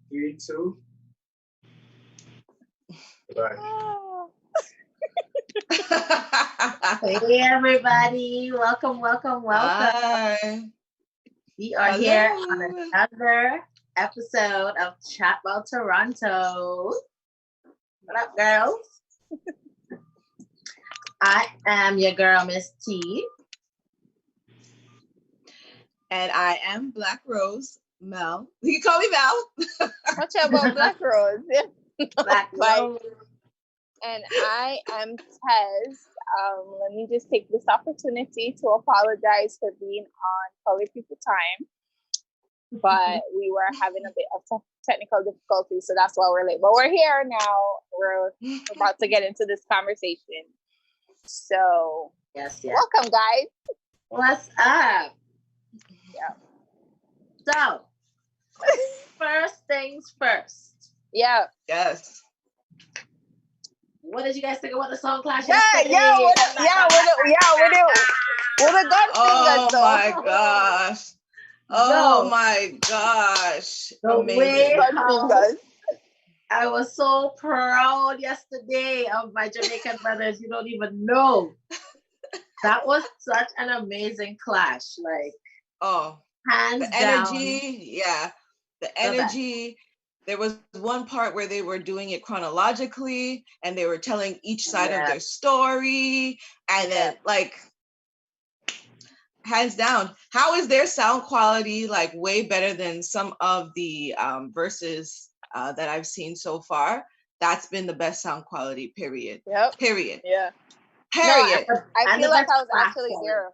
Three, two. Right. Hey everybody, welcome. Hi. We are here on Hello. another episode of Chat About Toronto. What up, girls? I am your girl, Miss T. And I am Black Rose Mel. You can call me Mel. What's about Black Rose? Black Like, Rose. and I am Tez. Let me just take this opportunity to apologize for being on Colored People Time, but we were having a bit of technical difficulty, so that's why we're late. But we're here now. We're about to get into this conversation. So, Yes. welcome, guys. What's up? Yeah. So, first things first. Yeah. Yes. What did you guys think about the song Clash? With the gun Oh fingers, though. my gosh. Oh my gosh. The Amazing. way Gun how fingers. I was so proud yesterday of my Jamaican brothers. You don't even know. That was such an amazing clash. Like, Oh, hands the down. energy. Yeah. The energy. There was one part where they were doing it chronologically and they were telling each side of their story. And then, like, hands down, how is their sound quality like way better than some of the verses that I've seen so far? That's been the best sound quality, period. Yep. Period. Yeah. Period. No, I feel like I was actually there.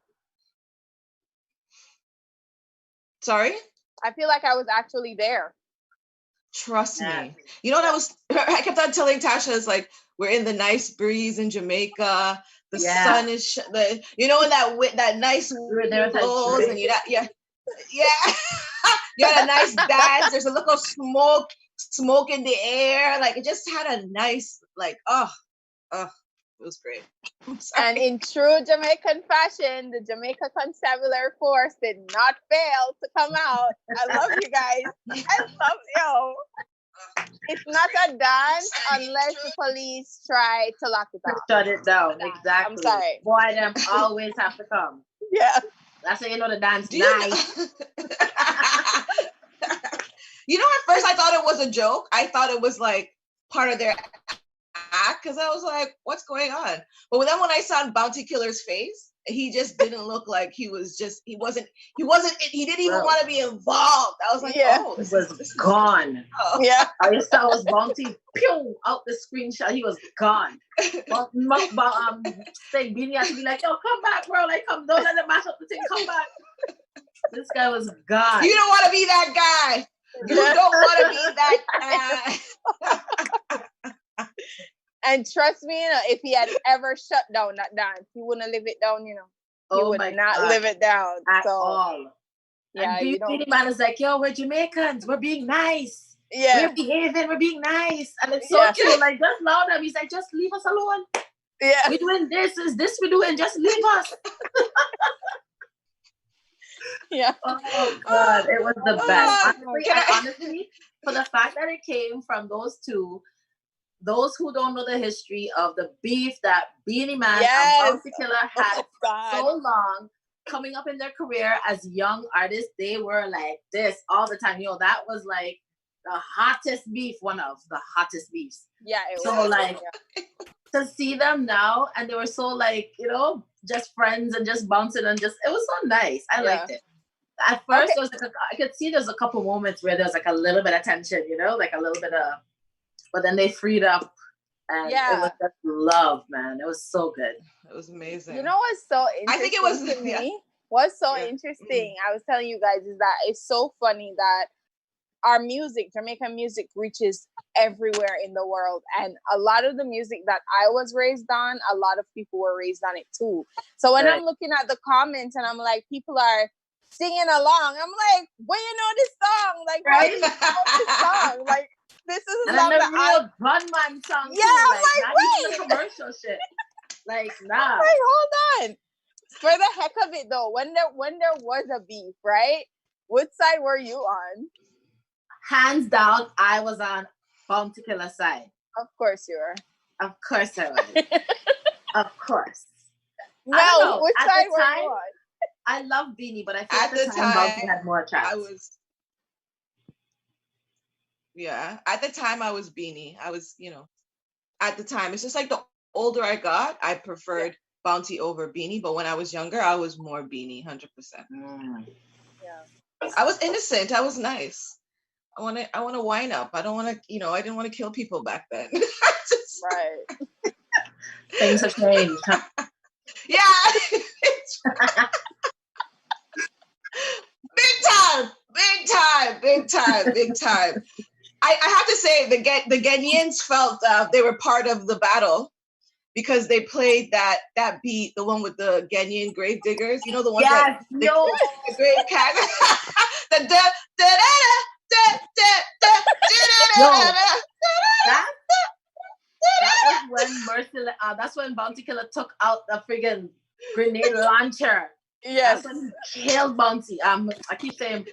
Sorry? I feel like I was actually there. Trust me. You know what I kept on telling Tasha, is like, we're in the nice breeze in Jamaica. The sun is, you know, that nice blows and you had a nice dance. There's a little smoke in the air. Like, it just had a nice, like, it was great. And in true Jamaican fashion, the Jamaica Constabulary Force did not fail to come out. I love you guys. I love you. It's not a dance unless the police try to lock it down. Shut it down. Exactly. I'm sorry. Boy, them always have to come. Yeah. That's how you know the dance nice. You know, at first I thought it was a joke. I thought it was like part of their act, because I was like, what's going on? But then when I saw Bounty Killer's face, he just didn't look like he didn't even want to be involved. I was like, oh, he was gone. Yeah. I just saw was Bounty pew out the screenshot. He was gone. Saying Beanie had to be like, yo, come back, bro. Like, come, don't let them mash up the thing. Come back. This guy was gone. You don't want to be that guy. You don't want to be that guy. And trust me, if he had ever shut down that dance, he wouldn't live it down, you know. He would not live it down. At all. Yeah, and the man is like, yo, we're Jamaicans. We're being nice. Yeah. We're behaving. We're being nice. And it's so true. Like, just allow them. He's like, just leave us alone. Yeah. We're doing this. Is this we're doing? Just leave us. Yeah. Oh, God. It was the best. Honestly, for the fact that it came from those two, those who don't know the history of the beef that Beanie Man and Bounty Killer had for so long, coming up in their career as young artists, they were like this all the time. You know, that was like the hottest beef, one of the hottest beefs. Yeah. So like to see them now, and they were so like, you know, just friends and just bouncing and just, it was so nice. I liked it. At first, there was like I could see there's a couple moments where there's like a little bit of tension, you know, like a little bit of, but then they freed up, and it was just love, man. It was so good. It was amazing. You know what's so interesting I think it was to me? What's so interesting, I was telling you guys, is that it's so funny that our music, Jamaican music, reaches everywhere in the world. And a lot of the music that I was raised on, a lot of people were raised on it too. So when I'm looking at the comments and I'm like, people are singing along, I'm like, well, you know this song? Like, why do you know this song? Like, this is a song that real Gunman song. Yeah, too. I'm like, not wait. even the commercial shit. Like, nah. Like, hold on. For the heck of it, though, when there was a beef, right? What side were you on? hands down, I was on Bounty Killer side. Of course you were. Of course I was. Of course. No, which At side the were time, you on? I love Beanie, but I feel At at the time Bounty had more tracks. At the time I was Beanie. I was, at the time. It's just like the older I got, I preferred Bounty over Beanie. But when I was younger, I was more Beanie, 100%. Yeah. I was innocent. I was nice. I want to wind up. I don't want to, I didn't want to kill people back then. Right. Things have changed. Yeah. Big time. I have to say the Ghanaians felt they were part of the battle because they played that beat, the one with the Ghanaian grave diggers. You know, the one that the grave cat. The da da da da da That was when that's when Bounty Killer took out the friggin' grenade launcher. Yes. That's when he killed Bounty. I keep saying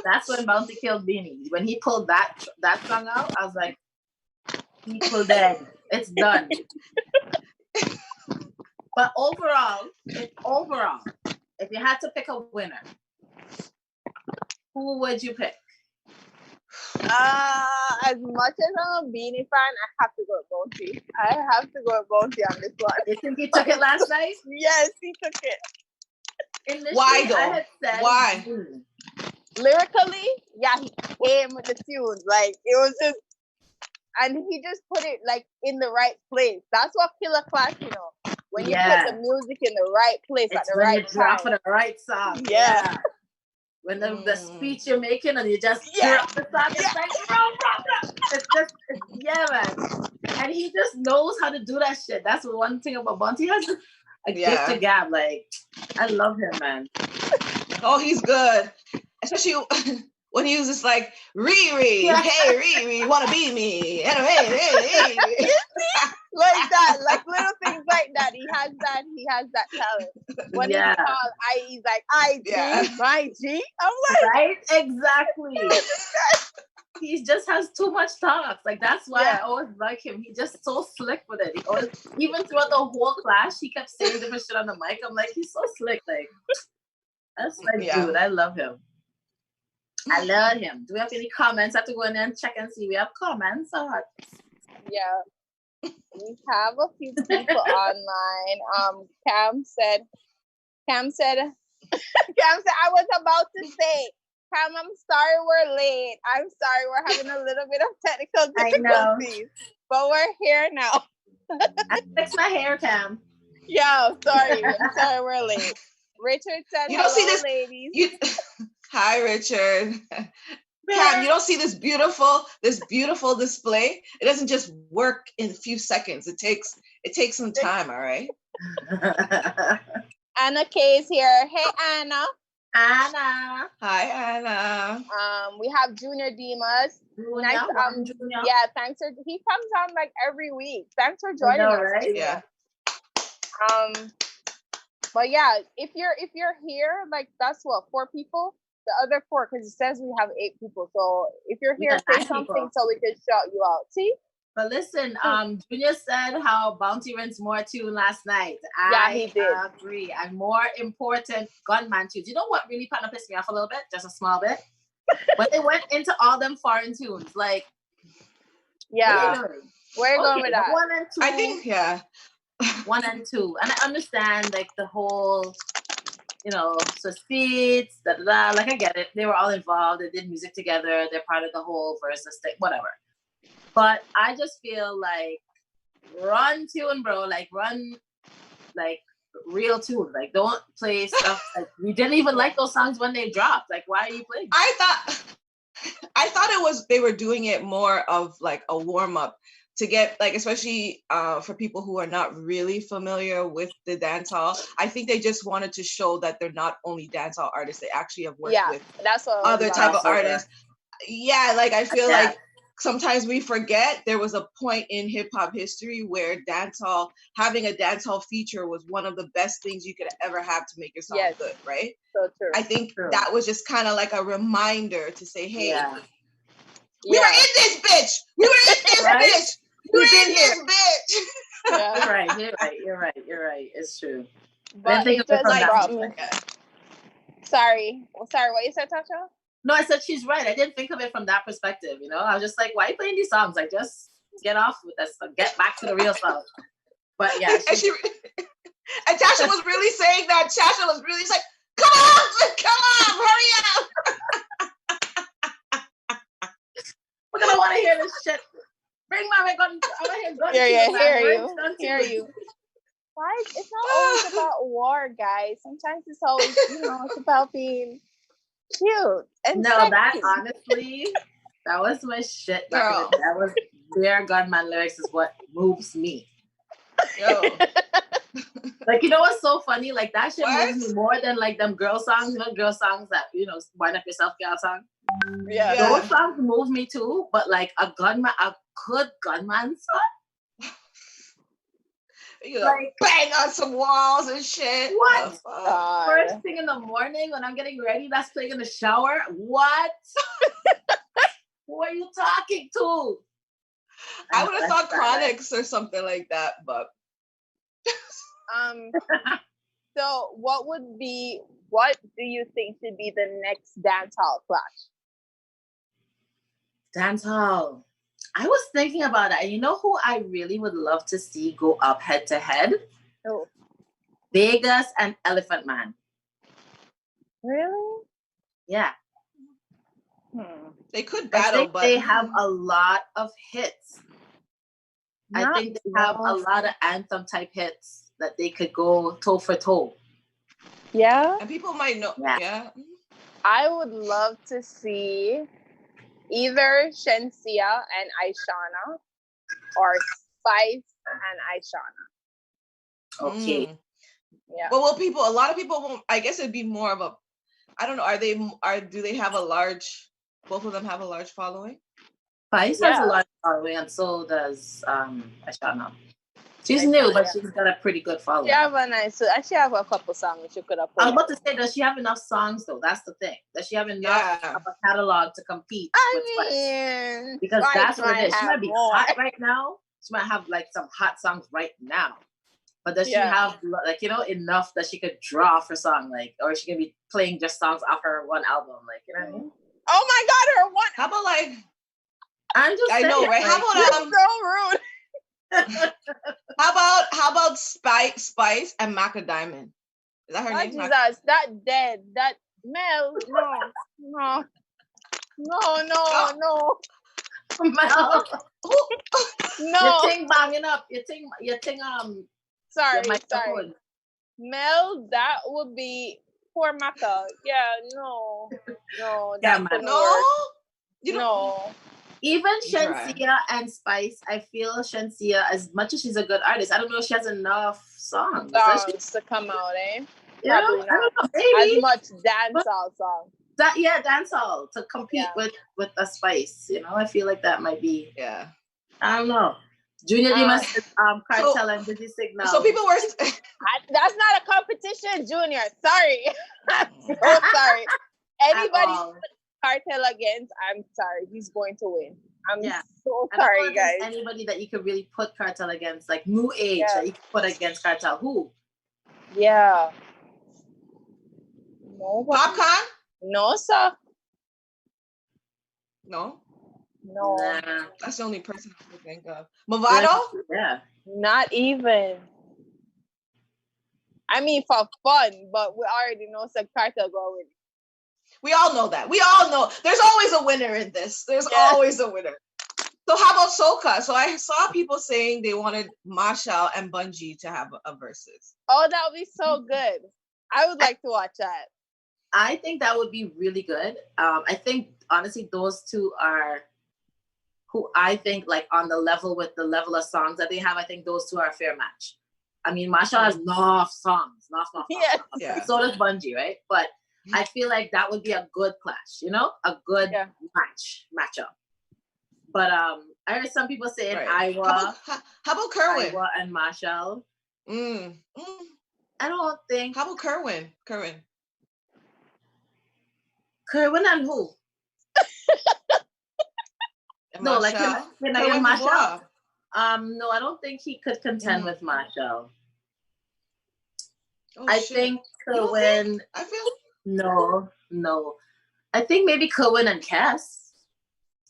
that's when Bounty killed Beanie. When he pulled that song out, I was like, people dead. It's done. But overall, if you had to pick a winner, who would you pick? As much as I'm a Beanie fan, I have to go with Bounty. I have to go with Bounty on this one. You think he took it last night? Yes, he took it. Initially, why though? I had said, why? Lyrically, yeah, he came with the tunes. Like it was just, and he just put it like in the right place. That's what Killer Clash, when you put the music in the right place at the right time. For the right song. Yeah. When the speech you're making and you just drop the song, it's like, bro. Man. And he just knows how to do that shit. That's one thing about Bounty. He has a gift to gab. Like, I love him, man. Oh, he's good. Especially when he was just like, Riri, hey Riri, wanna be me? Hey. Like that, like little things like that. He has that talent. When he called he's like, my G. I'm like, right? Exactly. He just has too much talk. Like that's why I always like him. He's just so slick with it. He always, even throughout the whole clash, he kept saying different shit on the mic. I'm like, he's so slick. Like that's my dude. I love him. I love him. Do we have any comments? I have to go in there and check and see. We have comments. Yeah. We have a few people online. Cam said, I was about to say, Cam, I'm sorry we're late. I'm sorry we're having a little bit of technical difficulties. But we're here now. I fixed my hair, Cam. Yeah, sorry. I'm sorry we're late. Richard said, you don't see this, ladies. Hi, Richard. Cam, you don't see this beautiful display? It doesn't just work in a few seconds. It takes some time, all right? Anna K is here. Hey, Anna. Anna. Hi, Anna. We have Junior Dimas. Nice, Junior. Yeah, thanks for he comes on like every week. Thanks for joining us. Right? Yeah. But yeah, if you're here, like that's what 4 people. The other 4, because it says we have 8 people. So if you're here, say something so we can shout you out. See? But listen, Junior said how Bounty runs more tune last night. He did. I agree. And more important, Gunman tunes. You know what really kind of pissed me off a little bit? Just a small bit. When they went into all them foreign tunes, like, yeah, where are you going with that? 1 and 2. I think 1 and 2, and I understand like the whole, so speeds, like I get it. They were all involved. They did music together. They're part of the whole versus thing, whatever. But I just feel like run tune, bro. Like run, like real tune. Like don't play stuff like we didn't even like those songs when they dropped. Like why are you playing? I thought it was they were doing it more of like a warm up to get like, especially for people who are not really familiar with the dancehall. I think they just wanted to show that they're not only dancehall artists; they actually have worked with that's what other type of artists. Yeah, like I feel like sometimes we forget there was a point in hip hop history where having a dancehall feature was one of the best things you could ever have to make your song good, right? So true. I think that was just kind of like a reminder to say, hey, We were in this bitch. We were in this Right? bitch. We were in this bitch. Yeah. You're right. It's true. I But didn't think it of it just from that brought me. perspective. Sorry, what you said, Tasha? No, I said she's right. I didn't think of it from that perspective. You know, I was just like, why are you playing these songs? Like, just get off with this. Get back to the real stuff. But yeah, And Tasha was really saying that. Tasha was really like, come on, hurry up. we're gonna want to hear this shit. Bring my gun. I want to hear gun. Hear you. Why? It's not always about war, guys. Sometimes it's always, it's about being cute and No, sexy. that honestly, that was my shit. Girl. That was their Gunman lyrics is what moves me. Yo. Like, you know what's so funny? Like, that shit What? moves me more than like them girl songs, girl songs that, wind up yourself, girl song. Yeah. Those songs move me too, but like a good gunman song. Like, bang on some walls and shit. What? God. First thing in the morning when I'm getting ready, that's playing in the shower. What? Who are you talking to? I would have thought Chronics or something like that, but So what do you think should be the next dancehall clash? Dancehall. I was thinking about that. You know who I really would love to see go up head to head? Oh. Vegas and Elephant Man. Really? Yeah. they could I battle, think but they have a lot of hits. I Not think they have a well. lot of anthem type hits that they could go toe for toe. Yeah. and people might know. Yeah. Yeah. I would love to see either Shensia and Aishana or Spice and Aishana. Okay. Yeah. But will people? A lot of people won't. I guess it'd be more of a. I don't know. Do they have a large? Both of them have a large following. Spice has a lot of following, and so does Ashana. She's new, but she's got a pretty good following. She have a couple songs she could have put. I was about to say, does she have enough songs though? That's the thing. Does she have enough of a catalog to compete with Spice? Because that's what it is. She might be hot right now. She might have like some hot songs right now. But does she have like, enough that she could draw for song, like, or she can be playing just songs off her one album, like, you know what I mean? Oh my God, her one. How about like? I'm just saying, know, right? Like, How about so rude? how about Spice and Maca Diamond? Is that her name? Jesus, that dead. That Mel. No. Mel. No. Your thing banging up. Your thing Sorry. Mel, that would be poor Maca. Yeah, no. That couldn't work. No. Even Shensia and Spice, I feel Shensia, as much as she's a good artist, I don't know if she has enough songs to come out, eh? Yeah, Probably I don't know, maybe. maybe. As much dancehall songs. Dancehall to compete with a Spice. I feel like that might be. Yeah. I don't know. Junior Dimas, Cartel and Busy Signal. So people were. That's not a competition, Junior. Sorry. I'm so sorry. Anybody Cartel against, I'm sorry, he's going to win. I'm so sorry, guys. Anybody that you could really put Cartel against, like New Age, that you could put against Cartel, who? Yeah. No. Popcorn? No, sir. No. Nah. That's the only person I can think of. Movado? Yeah. Not even. I mean, for fun, but we already know some Cartel go with it. We all know that. We all know. There's always a winner in this. There's always a winner. So how about Soca? So I saw people saying they wanted Machel and Bunji to have a versus. Oh, that would be so good. I would like to watch that. I think that would be really good. I think, honestly, those two are who I think, like, on the level with the level of songs that they have, I think those two are a fair match. I mean, Machel has enough songs. Yeah. So does Bunji, right? But I feel like that would be a good clash, a good matchup. But I heard some people saying Iowa. How about Kerwin? Iowa and Machel. I don't think. How about Kerwin? Kerwin and who? No, like him and Kerwin Marshall. Dubois. No, I don't think he could contend with Marshall. Oh, I shit. think You don't Kerwin. think? I feel. No. I think maybe Kerwin and Cass.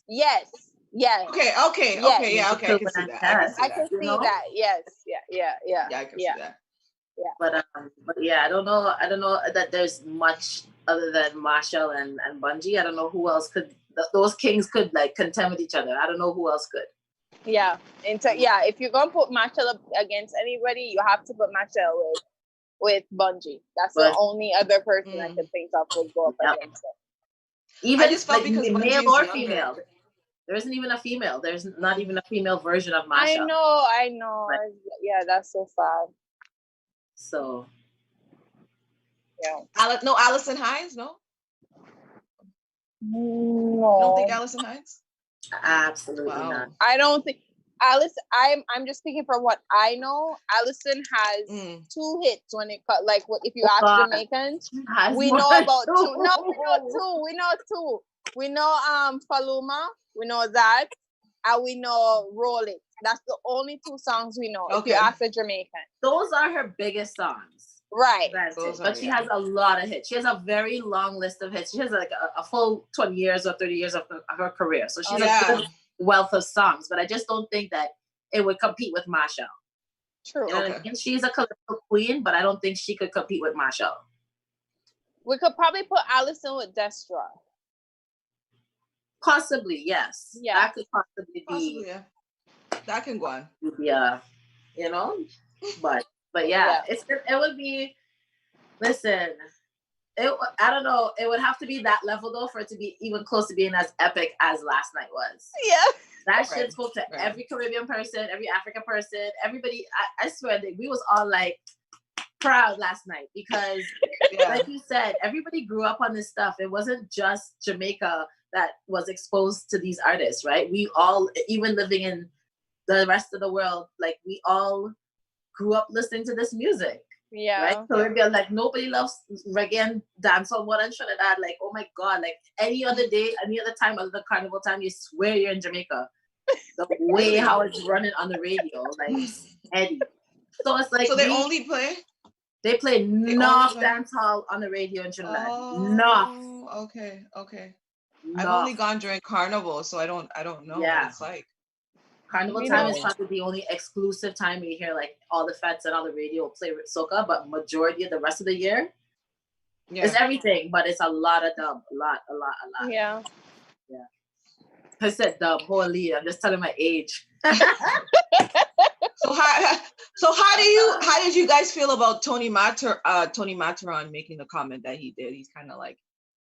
Yes. Okay. Yes. Yeah. Okay. I can see that. I can see that. Yes. Yeah. Yeah, I can see that. Yeah. But yeah, I don't know that there's much other than Marshall and Bungie. I don't know who else could. Those kings could like contend with each other. I don't know who else could. Yeah. If you're gonna put Marshall up against anybody, you have to put Marshall with Bungie. That's the only other person I could think of would go up against it. Even I just felt because male Bungie's or younger. female. There isn't even a female. There's not even a female version of Marshall. I know. Right. Yeah, that's so sad. So. Yeah. No, Allison Hines. No. No. You don't think Allison Hines? Absolutely not. I don't think Alice. I'm just speaking from what I know. Allison has 2 hits when it cut. Like if you ask Jamaicans, we know about 2. No, we know 2. We know 2. We know Faluma. We know that, and we know Roll It. That's the only 2 songs we know. Okay. If you ask a Jamaican, those are her biggest songs. Right. But she has a lot of hits. She has a very long list of hits. She has like a full 20 years or 30 years of her career. So she's a good wealth of songs. But I just don't think that it would compete with Marshall. True. You know what I mean? She's a colorful queen, but I don't think she could compete with Marshall. We could probably put Allison with Destra. Possibly, yes. Yeah. That could possibly be. Yeah. That can go on. Yeah. You know? But yeah, it would be. Listen, I don't know. It would have to be that level though for it to be even close to being as epic as last night was. Yeah, that shit spoke to every Caribbean person, every African person, everybody. I swear that we was all like proud last night because, like you said, everybody grew up on this stuff. It wasn't just Jamaica that was exposed to these artists, right? We all, even living in the rest of the world, like we all grew up listening to this music. Yeah. Right? So it'd be like nobody loves reggae and dancehall more than Trinidad. Like, oh my God, like any other day, any other time other than carnival time, you swear you're in Jamaica. The way how it's running on the radio, like Eddie. So it's like they play enough dancehall on the radio in Trinidad. Enough. Okay. I've only gone during carnival, so I don't know what it's like. Carnival time is probably the only exclusive time you hear like all the feds and all the radio play with soca, but majority of the rest of the year it's everything, but it's a lot of dub, a lot. Yeah. I said dub, holy, I'm just telling my age. So how did you guys feel about Tony Matterhorn making the comment that he did? He's kind of like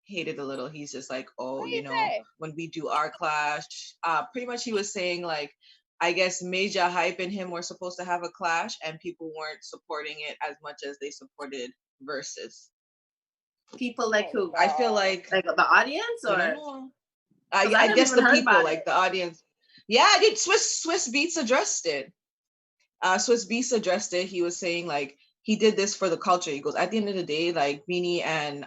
hated a little. He's just like, when we do our clash, pretty much he was saying like, I guess Major Hype and him were supposed to have a clash and people weren't supporting it as much as they supported Versus. People like who? I feel like the audience, or I guess the people, like the audience. Yeah, I did. Swiss Beats addressed it. He was saying like he did this for the culture. He goes, at the end of the day, like Beanie and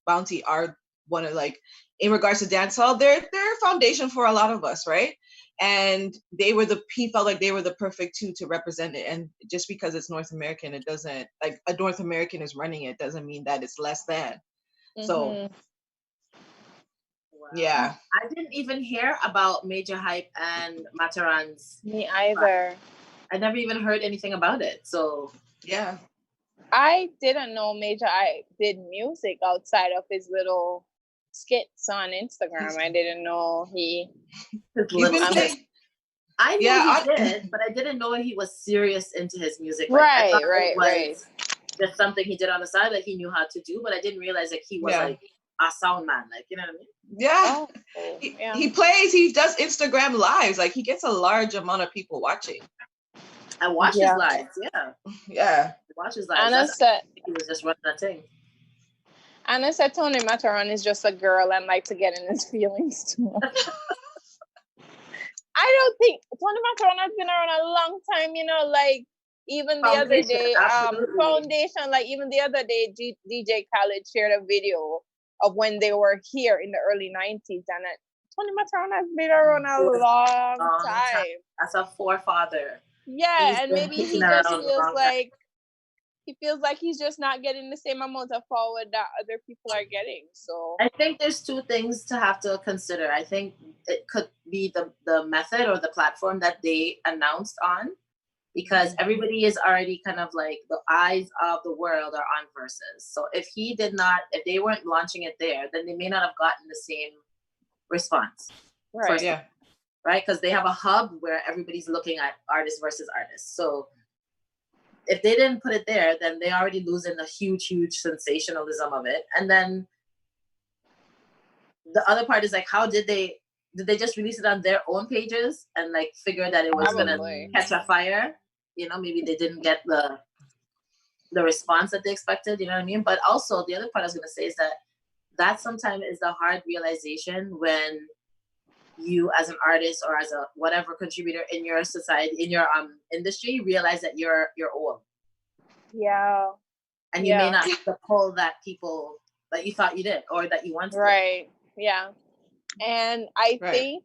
Bounty are one of, like, in regards to dancehall, they're a foundation for a lot of us, right? And he felt like they were the perfect two to represent it. And just because it's North American, it doesn't, like a North American is running it, doesn't mean that it's less than. Mm-hmm. So yeah, I didn't even hear about Major Hype and Matterhorn's. Me either. I never even heard anything about it. So yeah, I didn't know Major Hype did music outside of his little skits on Instagram. I didn't know he. I knew he did, but I didn't know he was serious into his music. Like, right. Just something he did on the side that he knew how to do, but I didn't realize that he was like a sound man, like, you know what I mean? Yeah. He does Instagram lives, like he gets a large amount of people watching. I watch his lives, yeah. Watch his lives. Anna said he was just running that thing. Anna said Tony Matterhorn is just a girl and like to get in his feelings too much. I don't think Tony Matterhorn has been around a long time, like even the other day, Foundation, like even the other day, DJ Khaled shared a video of when they were here in the early 90s, and Tony Matron has been around a long time. As a forefather. Yeah, He's and been maybe kicking he around just a feels long like he's just not getting the same amount of forward that other people are getting. So I think there's two things to have to consider. I think it could be the method or the platform that they announced on, because everybody is already kind of like the eyes of the world are on Versus. So if they weren't launching it there, then they may not have gotten the same response. right, Yeah. Right? Because they have a hub where everybody's looking at artist versus artist. So if they didn't put it there, then they're already losing the huge sensationalism of it. And then the other part is like, how did they just release it on their own pages and like figure that it was gonna catch a fire? You know, maybe they didn't get the response that they expected, you know what I mean? But also the other part I was gonna say is that sometimes is the hard realization when you as an artist or as a whatever contributor in your society, in your industry, realize that you're old. Yeah. And you may not have the pull that people that you thought you did or that you wanted. Right. Yeah. And I think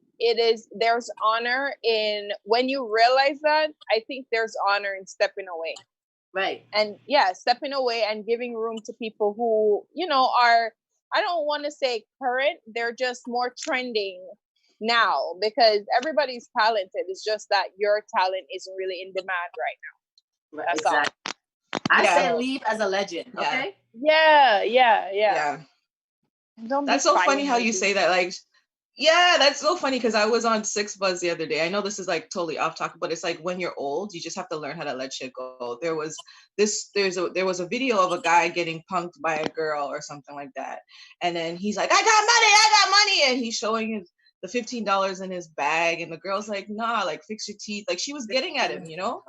there's honor in when you realize that. I think there's honor in stepping away. Right. And stepping away and giving room to people who, you know, are, I don't want to say current, they're just more trending now, because everybody's talented. It's just that your talent isn't really in demand right now. Right, exactly. I say leave as a legend. Okay. Yeah. That's so funny how you say that. Like, yeah, that's so funny because I was on 6ixBuzz the other day. I know this is like totally off topic, but it's like when you're old, you just have to learn how to let shit go. There was a video of a guy getting punked by a girl or something like that, and then he's like, I got money, and he's showing the $15 in his bag, and the girl's like, nah, like fix your teeth. Like she was getting at him, you know.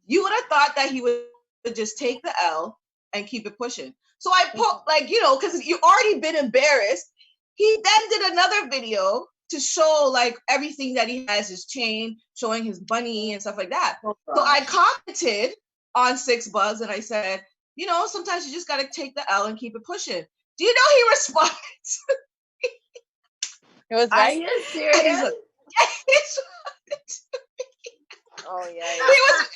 You would have thought that he would just take the L and keep it pushing. So I put like, you know, because you've already been embarrassed. He then did another video to show like everything that he has, his chain, showing his bunny and stuff like that. So I commented on 6ixBuzz and I said, you know, sometimes you just got to take the L and keep it pushing. Do you know he responded? It was Are you serious? Like, oh yeah. He was.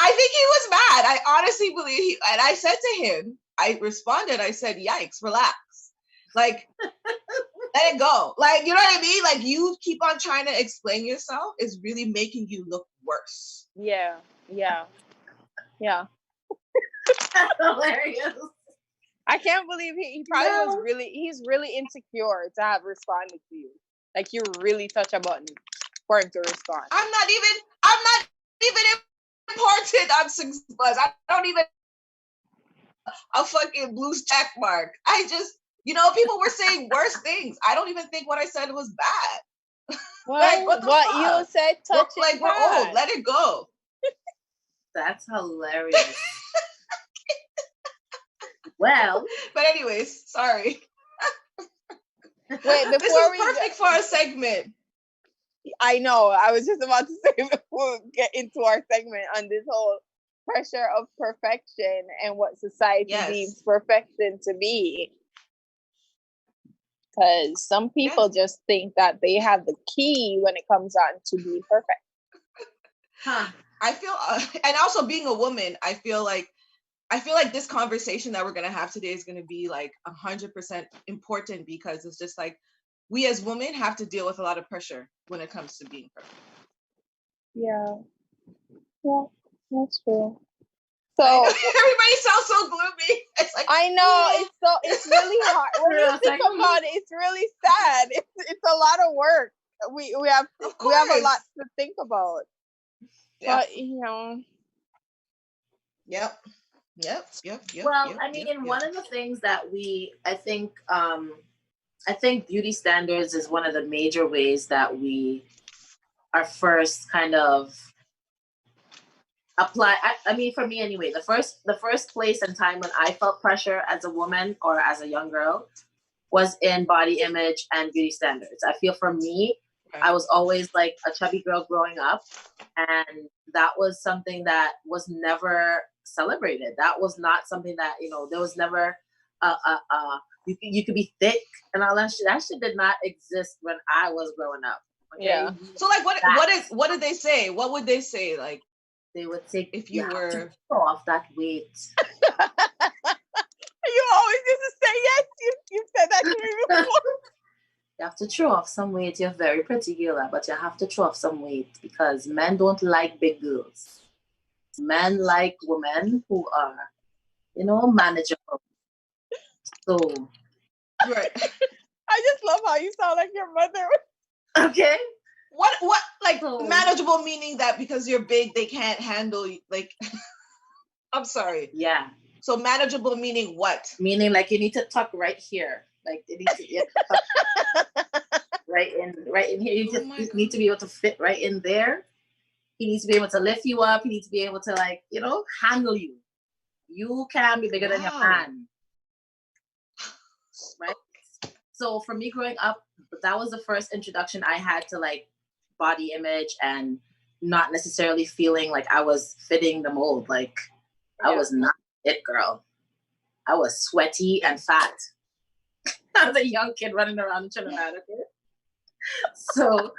I think he was mad. I honestly believe and I said to him, I responded. I said, "Yikes, relax. Like, let it go. Like, you know what I mean? Like, you keep on trying to explain yourself is really making you look worse." Yeah. That's hilarious. I can't believe he probably he's really insecure to have responded to you. Like you really touch a button for him to respond. I'm not even important on 6ixBuzz. I don't even a fucking blue check mark. I just, you know, people were saying worse things. I don't even think what I said was bad. Well, like, what you said touching like we're old. Let it go. That's hilarious. Well, but anyways, sorry. Wait, this is perfect for a segment. I know. I was just about to say before we get into our segment on this whole pressure of perfection and what society deems perfection to be. Because some people just think that they have the key when it comes on to be perfect. I feel, and also being a woman, I feel like this conversation that we're going to have today is going to be like 100% important, because it's just like we as women have to deal with a lot of pressure when it comes to being perfect. Yeah, that's true. So everybody sounds so gloomy. It's like, I know, it's really hard. When you think about it, it's really sad. It's a lot of work. We have a lot to think about. Yeah. But you know. Yep. Well, I mean, one of the things that I think beauty standards is one of the major ways that we are first kind of apply. I mean, for me anyway, the first place and time when I felt pressure as a woman or as a young girl was in body image and beauty standards. I feel for me, I was always like a chubby girl growing up, and that was something that was never celebrated. That was not something that, you know, there was never you could be thick and all that shit. That shit did not exist when I was growing up. Okay? Yeah. So like what did they say? What would they say? Like They would say if you have were to throw off that weight. You always used to say yes. You said that to me before. You have to throw off some weight. You're very pretty, Gila, but you have to throw off some weight because men don't like big girls. Men like women who are, manageable. So, right. I just love how you sound like your mother. okay. What like So- manageable meaning that because you're big they can't handle you, like I'm sorry. Yeah. So manageable meaning what? Meaning like you need to tuck right here. Like you have to tuck right in here. You Oh just my you need to be able to fit right in there. He needs to be able to lift you up. He needs to be able to handle you. You can be bigger than your Wow. man. Right? So for me growing up, that was the first introduction I had to like body image and not necessarily feeling like I was fitting the mold. Like I was not it girl. I was sweaty and fat. I was a young kid running around in Trinidad. Okay? So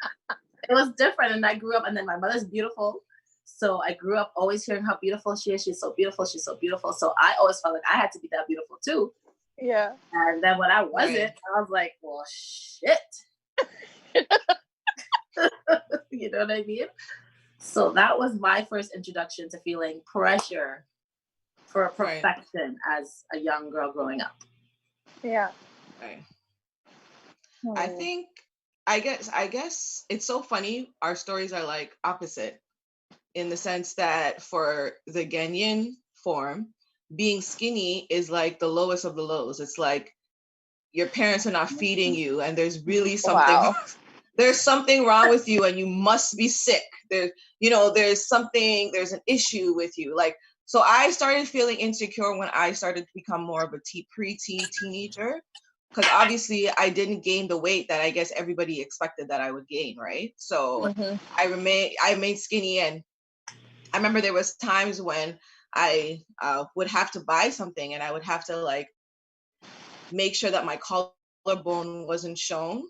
it was different. And I grew up, and then my mother's beautiful. So I grew up always hearing how beautiful she is. She's so beautiful. She's so beautiful. So I always felt like I had to be that beautiful too. Yeah. And then when I wasn't, Right. I was like, well, shit. You know what I mean? So that was my first introduction to feeling pressure for Right. perfection as a young girl growing up. Yeah. Right. Hmm. I guess it's so funny. Our stories are like opposite in the sense that for the Ghanaian form, being skinny is like the lowest of the lows. It's like your parents are not feeding you and there's really something Wow. there's something wrong with you and you must be sick. There's an issue with you. Like, so I started feeling insecure when I started to become more of a preteen teenager, because obviously I didn't gain the weight that I guess everybody expected that I would gain, right? So Mhm. I remained skinny, and I remember there was times when I would have to buy something and I would have to like make sure that my collarbone wasn't shown.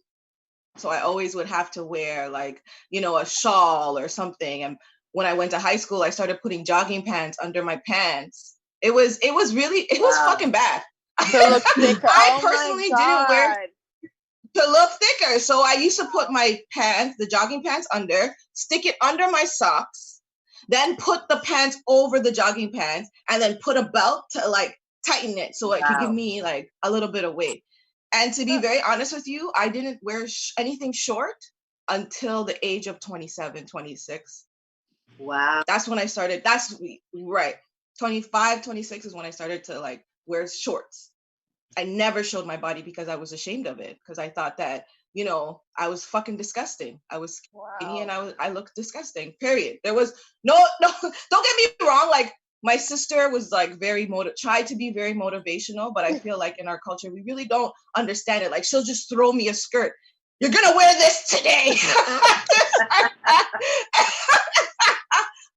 So I always would have to wear like, a shawl or something. And when I went to high school, I started putting jogging pants under my pants. It was Wow. fucking bad. To look thicker. I Oh my personally didn't wear God. to look thicker. So I used to put my pants, the jogging pants under, stick it under my socks, then put the pants over the jogging pants, and then put a belt to like tighten it so it could give Wow. me like a little bit of weight. And to be very honest with you, I didn't wear anything short until the age of 27, 26. Wow. That's when I started. That's right. 25, 26 is when I started to like wear shorts. I never showed my body because I was ashamed of it, because I thought that, I was fucking disgusting. I was skinny and I looked disgusting. Period. There was no, don't get me wrong. Like my sister was like tried to be very motivational, but I feel like in our culture, we really don't understand it. Like she'll just throw me a skirt. You're going to wear this today.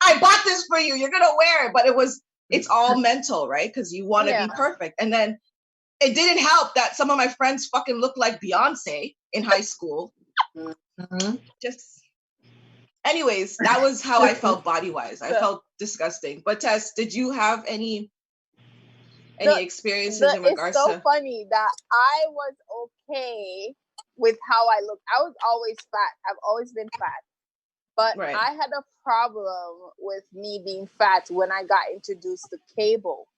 I bought this for you. You're going to wear it. But it's all mental, right? Because you want to be perfect. And then it didn't help that some of my friends fucking looked like Beyonce in high school. Mhm. Anyways, that was how I felt body-wise. I felt disgusting. But Tess, did you have any experiences in regards It's so to? funny that I was okay with how I looked. I was always fat. I've always been fat. But Right. I had a problem with me being fat when I got introduced to cable.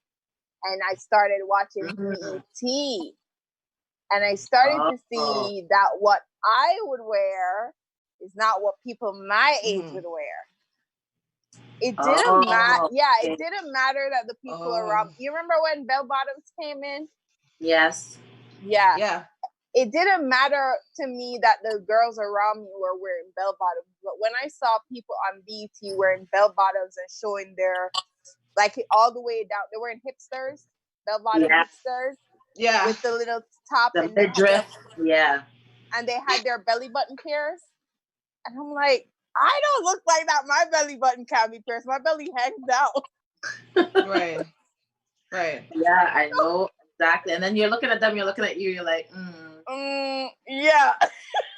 And I started watching BET. And I started to see that what I would wear is not what people my age would wear. It didn't matter. Yeah, it didn't matter that the people around. You remember when bell bottoms came in? Yes. Yeah. Yeah. It didn't matter to me that the girls around me were wearing bell bottoms. But when I saw people on BET wearing bell bottoms and showing their, like all the way down, they were in hipsters, bell bottom hipsters. Yeah. With the little top The and midriff. Yeah. And they had their belly button pierced. And I'm like, I don't look like that. My belly button can't be pierced. My belly hangs out. Right. Right. Yeah, I know Exactly. And then you're looking at them, you're looking at you, you're like, Yeah.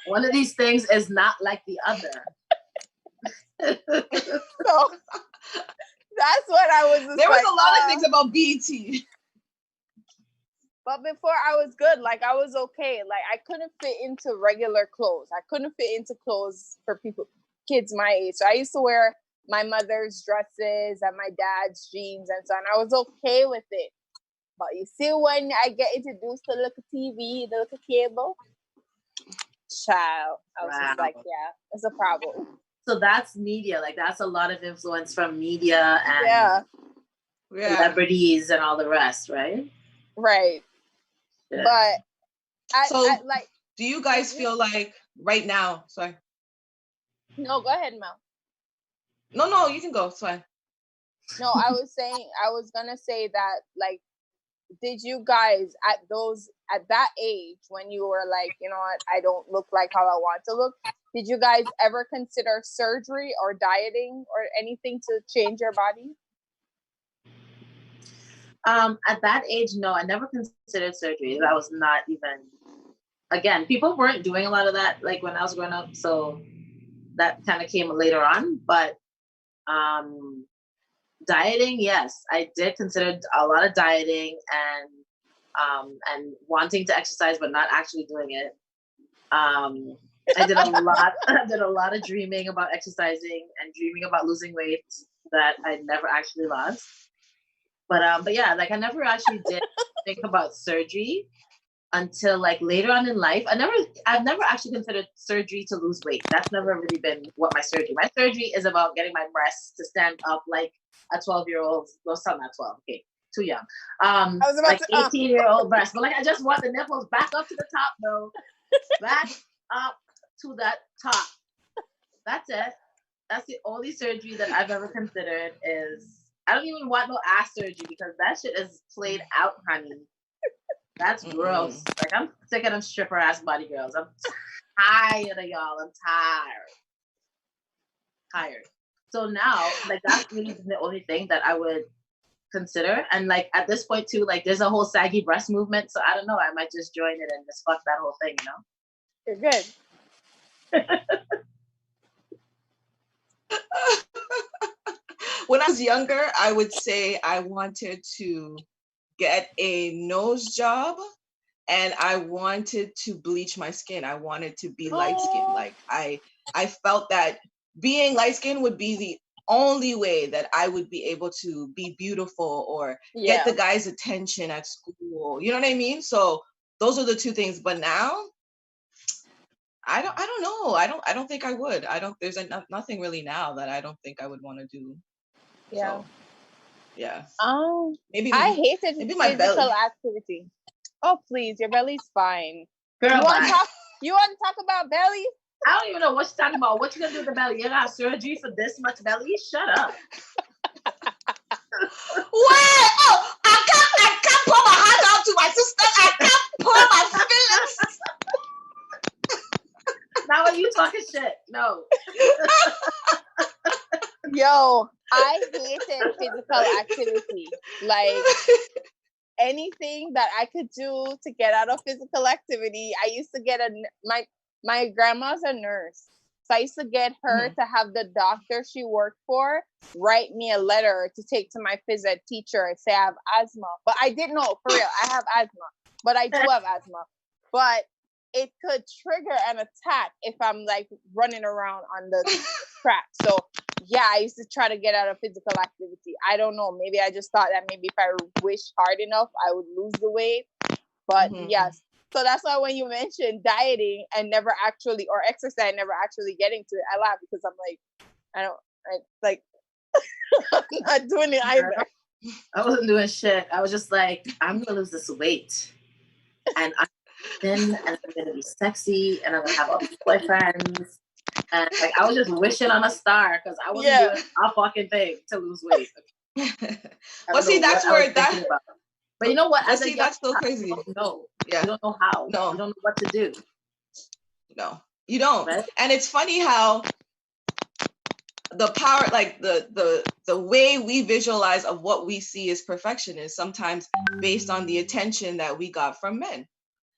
one of these things is not like the other. So that's what I was. There was a lot of things about BET. But before I was good. Like I was okay. Like I couldn't fit into regular clothes. I couldn't fit into clothes for kids my age. So I used to wear my mother's dresses and my dad's jeans and so on. I was okay with it. But you see, when I get introduced to look at TV, the look at cable, child, I was just like, yeah, it's a problem. So that's media. Like that's a lot of influence from media and celebrities and all the rest, right? Right. Yeah. But I like. Do you guys feel like right now? Sorry. No, go ahead, Mel. No, you can go. Sorry. No, I was gonna say that, like, did you guys at that age when you were like, you know what, I don't look like how I want to look, did you guys ever consider surgery or dieting or anything to change your body? At that age, no, I never considered surgery. That was not even, again, people weren't doing a lot of that like when I was growing up, so that kind of came later on. But dieting, yes, I did consider a lot of dieting and wanting to exercise but not actually doing it. I did a lot of dreaming about exercising and dreaming about losing weight that I never actually lost. But yeah, like I never actually did think about surgery until like later on in life. I've never actually considered surgery to lose weight. That's never really been what my surgery is about, getting my breasts to stand up like a 12-year-old. Well, still not 12. Okay, too young. I was about like 18-year-old breast, but like I just want the nipples back up to the top, though. Back up to that top. That's it. That's the only surgery that I've ever considered. Is I don't even want no ass surgery because that shit is played out, honey. That's gross. Like I'm sick of them stripper ass body girls. I'm tired of y'all. I'm tired. So now, like that's really the only thing that I would consider. And like at this point too, like there's a whole saggy breast movement. So I don't know. I might just join it and just fuck that whole thing. You know. You're good. When I was younger, I would say I wanted to get a nose job and I wanted to bleach my skin. I wanted to be light skinned. Like I felt that being light skinned would be the only way that I would be able to be beautiful or get the guy's attention at school. You know what I mean? So those are the two things. But now I don't know. I don't think I would. There's nothing really now that I don't think I would want to do. Yeah. So, yeah. Maybe I hated physical activity. Oh please, your belly's fine. Girl, you want to talk about belly? I don't even know what you're talking about. What you gonna do with the belly? You got surgery for this much belly? Shut up. What? Oh, I can't pour my heart out to my sister. I can't pour my feelings. Now are you talking shit? No. Yo, I hated physical activity. Like anything that I could do to get out of physical activity. I used to get my grandma's a nurse. So I used to get her to have the doctor she worked for write me a letter to take to my phys ed teacher and say I have asthma. But I didn't know, for real, I have asthma. But I do have asthma. But it could trigger an attack if I'm like running around on the track. So yeah, I used to try to get out of physical activity. I don't know. Maybe I just thought that maybe if I wish hard enough, I would lose the weight. But yes. So that's why when you mentioned dieting and never actually, or exercise, never actually getting to it, I laugh because I'm like, I'm not doing it either. I wasn't doing shit. I was just like, I'm gonna lose this weight, and I'm thin, and I'm gonna be sexy, and I'm gonna have all these boyfriends, and like I was just wishing on a star because I wasn't doing a fucking thing to lose weight. Well, see, that's where that. But you know what? Well, see, that's so crazy. No, yeah, you don't know how. No, you don't know what to do. No, you don't. Right? And it's funny how the power, like the way we visualize of what we see as perfection is sometimes based on the attention that we got from men.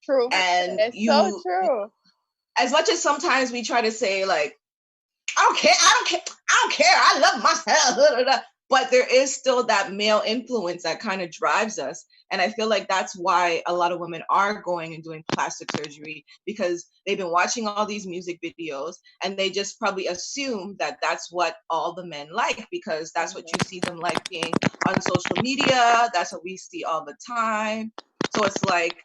True. And it's so true. As much as sometimes we try to say like, I don't care, I love myself, but there is still that male influence that kind of drives us. And I feel like that's why a lot of women are going and doing plastic surgery, because they've been watching all these music videos and they just probably assume that that's what all the men like, because that's what you see them liking on social media. That's what we see all the time. So it's like,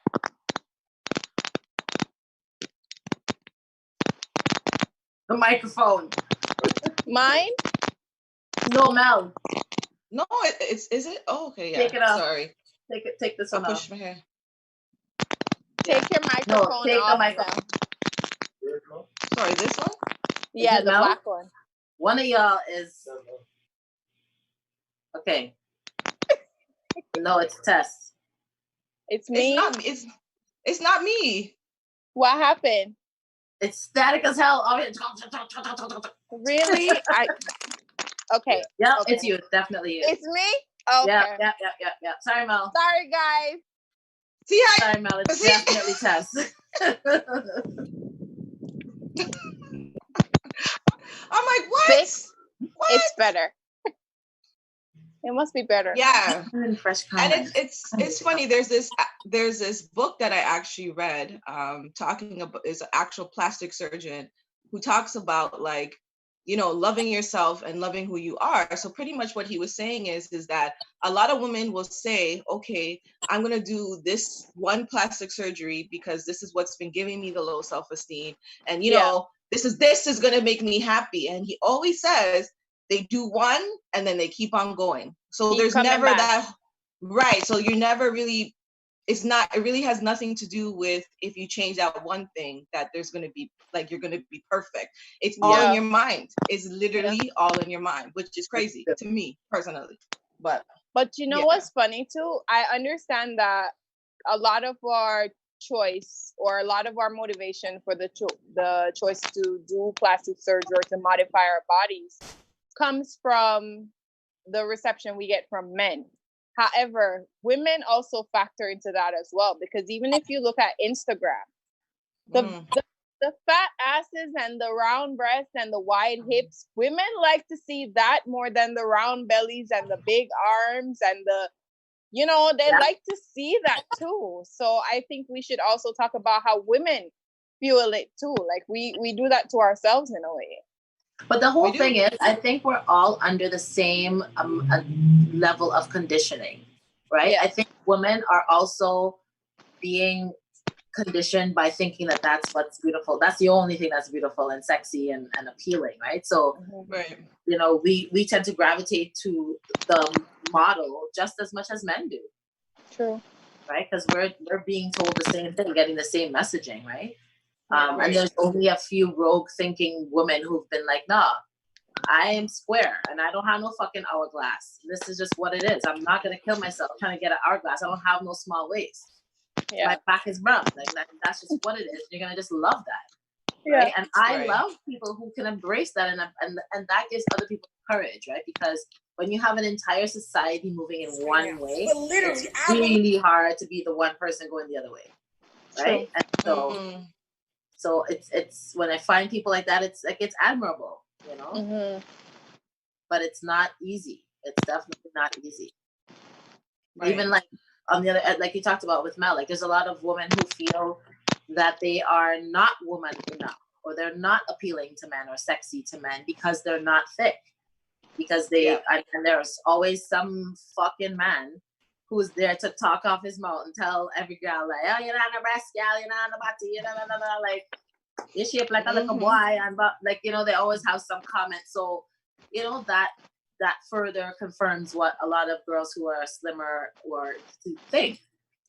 the microphone. Mine? No, Mel. No, is it? Oh, okay, yeah. Take it off. Sorry. Take this one I'll off. push my hair. Take your microphone take off. the microphone. Sorry, this one? Yeah, the Mel? black one. One of y'all is okay. No, it's Tess. It's me. It's not me. What happened? It's static as hell. Really? Okay. Yeah, okay. it's you. It's definitely you. It's me? Okay. Yeah. Sorry, Mel. Sorry, guys. See how Sorry, Mel. It's definitely Tess. I'm like, what? What? It's better. It must be better. Yeah. Fresh And comment. it's funny. There's this book that I actually read, talking about, is an actual plastic surgeon who talks about, like, you know, loving yourself and loving who you are. So pretty much what he was saying is that a lot of women will say, okay, I'm going to do this one plastic surgery because this is what's been giving me the low self-esteem. And, you know, this is going to make me happy. And he always says they do one and then they keep on going. So there's never that. Right. So you're never really, it really has nothing to do with if you change that one thing that there's going to be, like, you're going to be perfect. It's all in your mind. It's literally all in your mind, which is crazy to me personally. But you know what's funny too? I understand that a lot of our choice or a lot of our motivation for the choice to do plastic surgery or to modify our bodies comes from the reception we get from men. However, women also factor into that as well, because even if you look at Instagram, the fat asses and the round breasts and the wide hips, women like to see that more than the round bellies and the big arms and the, you know, they like to see that too. So I think we should also talk about how women feel it too. Like we do that to ourselves in a way. But the whole thing is, I think we're all under the same level of conditioning, right? Yeah. I think women are also being conditioned by thinking that that's what's beautiful. That's the only thing that's beautiful and sexy and appealing, right? So, you know, we tend to gravitate to the model just as much as men do. True. Right? Because we're being told the same thing, getting the same messaging, right? And there's only a few rogue thinking women who've been like, nah, I am square and I don't have no fucking hourglass. This is just what it is. I'm not going to kill myself trying to get an hourglass. I don't have no small waist. Yeah. My back is brown. Like that's just what it is. You're going to just love that. Right? And I love people who can embrace that. And that gives other people courage, right? Because when you have an entire society moving in one way, it's really hard to be the one person going the other way. Right? And so... So it's when I find people like that, it's like, it's admirable, you know, but it's not easy. It's definitely not easy. Right. Even like on the other, like you talked about with Mel, like there's a lot of women who feel that they are not woman enough, or they're not appealing to men or sexy to men because they're not thick, because and there's always some fucking man who's there to talk off his mouth and tell every girl, like, oh, you're not a breast girl, you're not a body, you're not, like, you're shaped like a little boy, and like, you know, they always have some comment. So, you know, that further confirms what a lot of girls who are slimmer or think,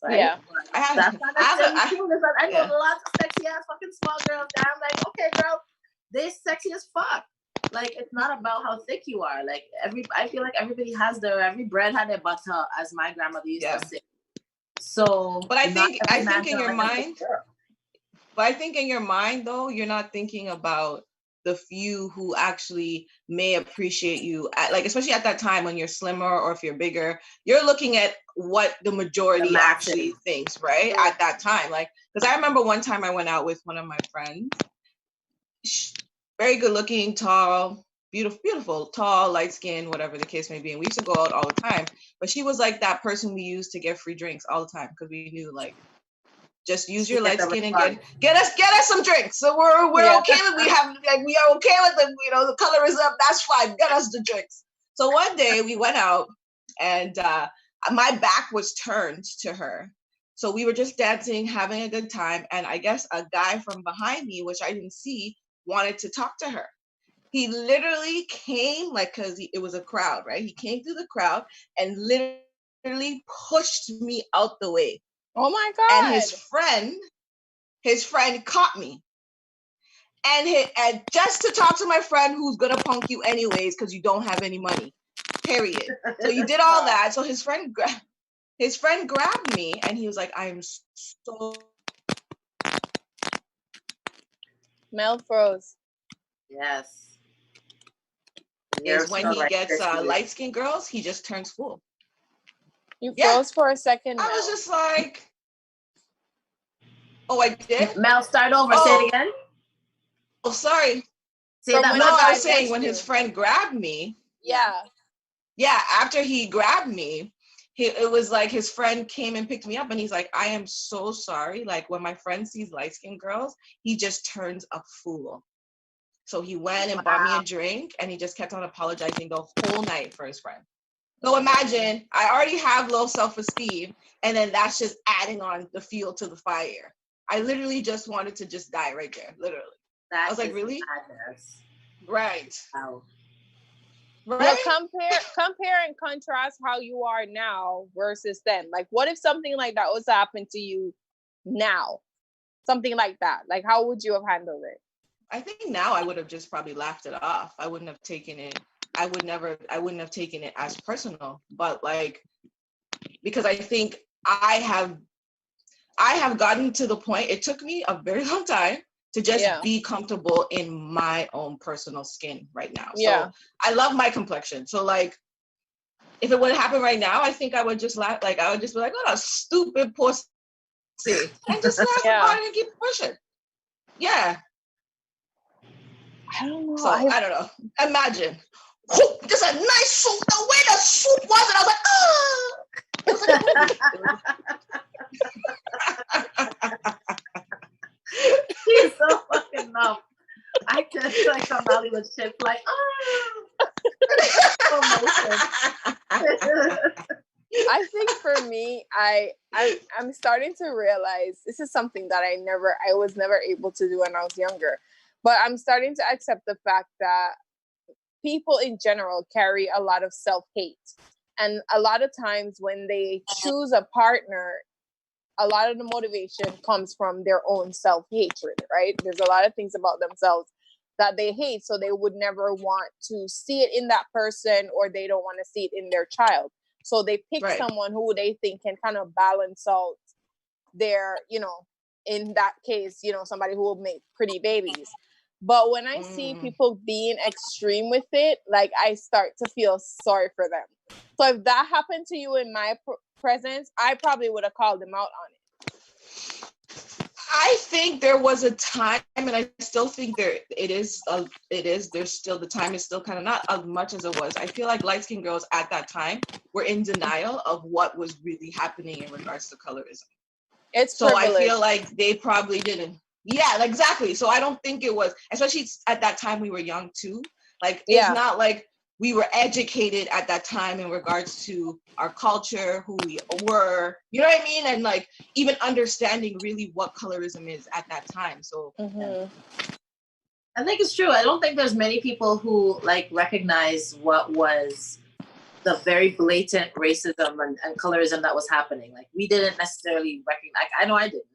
right? Yeah. I know lots of sexy ass fucking small girls that I'm like, okay, girl, they're sexy as fuck. Like, it's not about how thick you are. Like, I feel like everybody has every bread had their butter, as my grandmother used to say. So, but I think in your mind, though, you're not thinking about the few who actually may appreciate you like, especially at that time when you're slimmer or if you're bigger, you're looking at what the majority actually thinks, right? Yeah. At that time, like, because I remember one time I went out with one of my friends, very good looking, tall, beautiful, tall, light skin, whatever the case may be. And we used to go out all the time, but she was like that person we used to get free drinks all the time because we knew like, just use your light skin and get us some drinks. So we're okay with we are okay with the the colorism. That's fine. Get us the drinks. So one day we went out and my back was turned to her. So we were just dancing, having a good time, and I guess a guy from behind me, which I didn't see, wanted to talk to her. He literally came because it was a crowd, right? He came through the crowd and literally pushed me out the way. Oh my God. And his friend caught me. And just to talk to my friend who's gonna punk you anyways because you don't have any money. Period. So you did all that. So his friend grabbed me and he was like, I am so Mel froze. Yes. Is when he gets light-skinned girls, he just turns full. You froze for a second. I was just like, oh, I did? Mel, start over. Say it again. Oh, sorry. Say that. No, I was saying when his friend grabbed me. Yeah. Yeah, after he grabbed me, it was like his friend came and picked me up and he's like, I am so sorry. Like when my friend sees light-skinned girls, he just turns a fool. So he went and bought me a drink and he just kept on apologizing the whole night for his friend. So imagine, I already have low self-esteem and then that's just adding on the fuel to the fire. I literally just wanted to just die right there, literally. I was like, really? Madness. Right. Wow. Right? Well, compare and contrast how you are now versus then. Like, what if something like that was to happen to you now? Something like that. Like, how would you have handled it? I think now I would have just probably laughed it off. I wouldn't have taken it. I wouldn't have taken it as personal. But like, because I think I have gotten to the point, it took me a very long time to just be comfortable in my own personal skin right now. So I love my complexion. So like, if it would happen right now, I think I would just laugh. Like, I would just be like, oh, stupid pussy. And just laugh about it and keep pushing. Yeah. I don't know. So I don't know. Imagine. Just a nice soup. The way the soup was, and I was like, She's so fucking numb. I just feel like somebody was shit like, I think for me, I'm starting to realize this is something that I was never able to do when I was younger. But I'm starting to accept the fact that people in general carry a lot of self-hate. And a lot of times when they choose a partner, a lot of the motivation comes from their own self-hatred, right? There's a lot of things about themselves that they hate, so they would never want to see it in that person, or they don't want to see it in their child. So they pick someone who they think can kind of balance out their, in that case, somebody who will make pretty babies. But when I see people being extreme with it, like, I start to feel sorry for them. So if that happened to you in my presence, I probably would have called them out on it. I think there was a time, and I still think there's still, the time is still kind of not as much as it was. I feel like light-skinned girls at that time were in denial of what was really happening in regards to colorism. So I feel like they probably didn't. Yeah, exactly. So I don't think it was, especially at that time we were young too. Like, it's not like we were educated at that time in regards to our culture, who we were, you know what I mean? And like, even understanding really what colorism is at that time. So I think it's true. I don't think there's many people who like recognize what was the very blatant racism and colorism that was happening. Like, we didn't necessarily recognize. I know I didn't.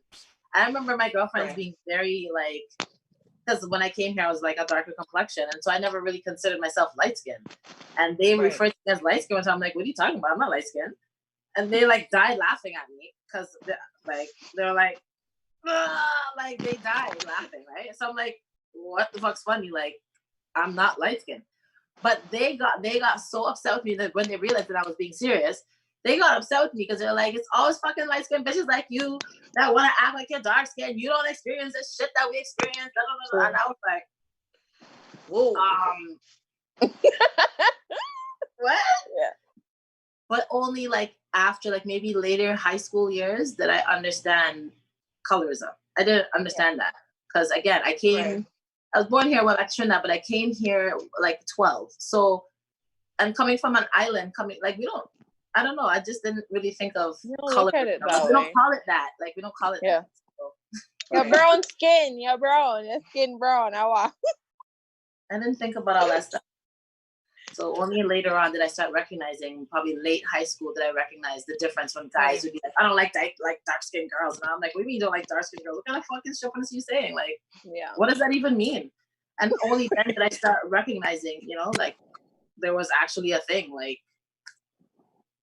I remember my girlfriends being very like, because when I came here, I was like a darker complexion. And so I never really considered myself light-skinned. And they referred to me as light-skinned. So I'm like, what are you talking about? I'm not light-skinned. And they like died laughing at me because they're like, they died laughing, right? So I'm like, what the fuck's funny? Like, I'm not light skinned. But they got so upset with me that when they realized that I was being serious, they got upset with me because they're like, it's always fucking light skinned bitches like you that want to act like you're dark skinned. You don't experience this shit that we experience. And I was like, whoa. What? Yeah. But only like after like maybe later high school years that I understand colorism. I didn't understand that because again, I was born here, well, at Trinidad, but I came here like 12. So, and coming from an island, I don't know. I just didn't really think of color. We don't call it that. Like, we don't call it that. So. Your brown skin. You're brown. Your skin brown. I didn't think about all that stuff. So only later on did I start recognizing, probably late high school, did I recognize the difference when guys would be like, I don't like dark skinned girls. And I'm like, what do you mean you don't like dark skinned girls? What kind of fucking shit are you saying? Like, what does that even mean? And only then did I start recognizing, like there was actually a thing. Like,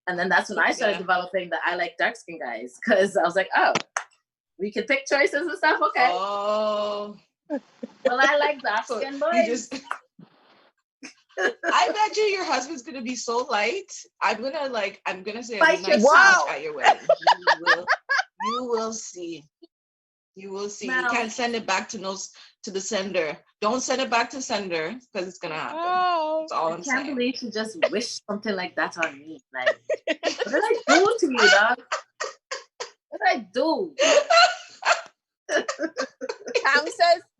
and then that's when I started developing that I like dark skinned guys. Cause I was like, oh, we can pick choices and stuff. Okay. Oh. Well, I like dark skinned boys. I bet your husband's gonna be so light. I'm gonna say Fight a nice yourself. at your wedding. You will see. You will see. No. You can't send it back to the sender. Don't send it back to sender because it's gonna happen. Oh. That's all I'm saying. I can't believe you just wish something like that on me. Like, what did I do to you, dog? What did I do?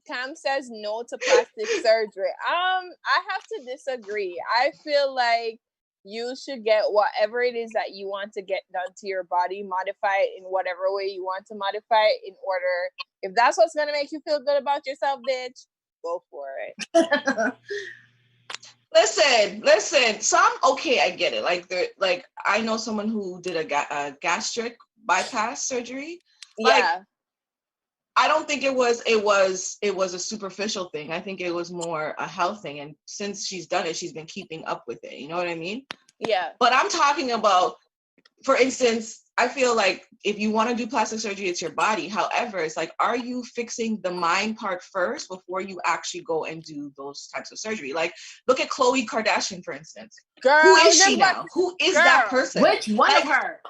Cam says no to plastic surgery. I have to disagree. I feel like you should get whatever it is that you want to get done to your body, modify it in whatever way you want to modify it in order. If that's what's gonna make you feel good about yourself, bitch, go for it. Listen. Some okay, I get it. Like I know someone who did a gastric bypass surgery. Yeah. I don't think it was a superficial thing. I think it was more a health thing. And since she's done it, she's been keeping up with it. You know what I mean? Yeah. But I'm talking about, for instance, I feel like if you want to do plastic surgery, it's your body. However, it's like, are you fixing the mind part first before you actually go and do those types of surgery? Like, look at Khloe Kardashian, for instance. Girl, who is she now? Who is that person? Which one of her?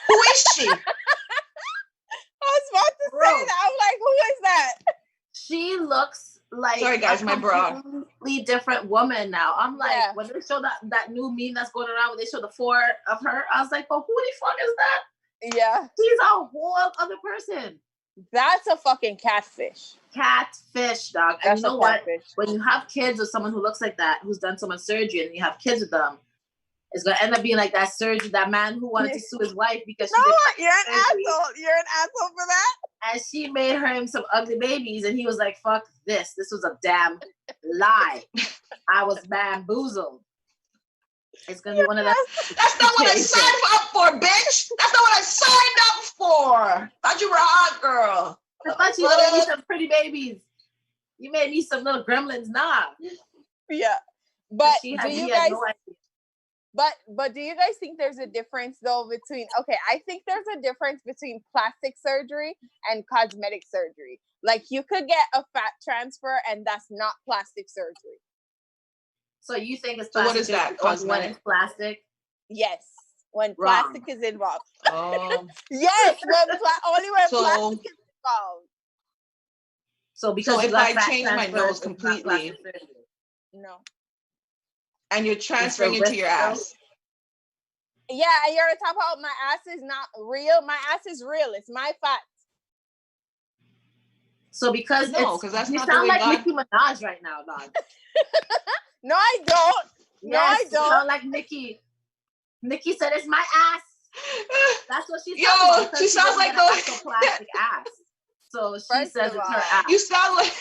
Who is she? I was about to say that. I'm like, who is that? She looks like sorry guys, my bra. Completely different woman now. I'm like, when they show that new meme that's going around, when they show the 4 of her, I was like, but who the fuck is that? Yeah. She's a whole other person. That's a fucking catfish. Catfish, dog. That's and you know what? Catfish. When you have kids with someone who looks like that, who's done so much surgery, and you have kids with them, it's gonna end up being like that surgeon, that man who wanted to sue his wife because you're an asshole. You're an asshole for that. And she made him some ugly babies, and he was like, "Fuck this! This was a damn lie. I was bamboozled." It's gonna be one of that. That's not what I signed up for, bitch. That's not what I signed up for. Thought you were a hot girl. I thought you made me some pretty babies. You made me some little gremlins. Nah. Yeah, but do you guys? No, but do you guys think there's a difference though between, okay, I think there's a difference between plastic surgery and cosmetic surgery. Like you could get a fat transfer and that's not plastic surgery. So you think it's plastic? So what is that? Cosmetic? When it's plastic? Yes. When plastic is involved. Oh. Yes, only when plastic is involved. So because if I change my nose completely. No. And you're transferring into your ass. Yeah, and you're talking about my ass is not real. My ass is real. It's my fat. So because that's you not sound the way like God... Nicki Minaj right now, dog. No, I don't. Yes, no, I don't. You sound like Nicki. Nicki said it's my ass. That's what she said. Yo, she sounds like those plastic ass. So she says it's her ass. You sound like.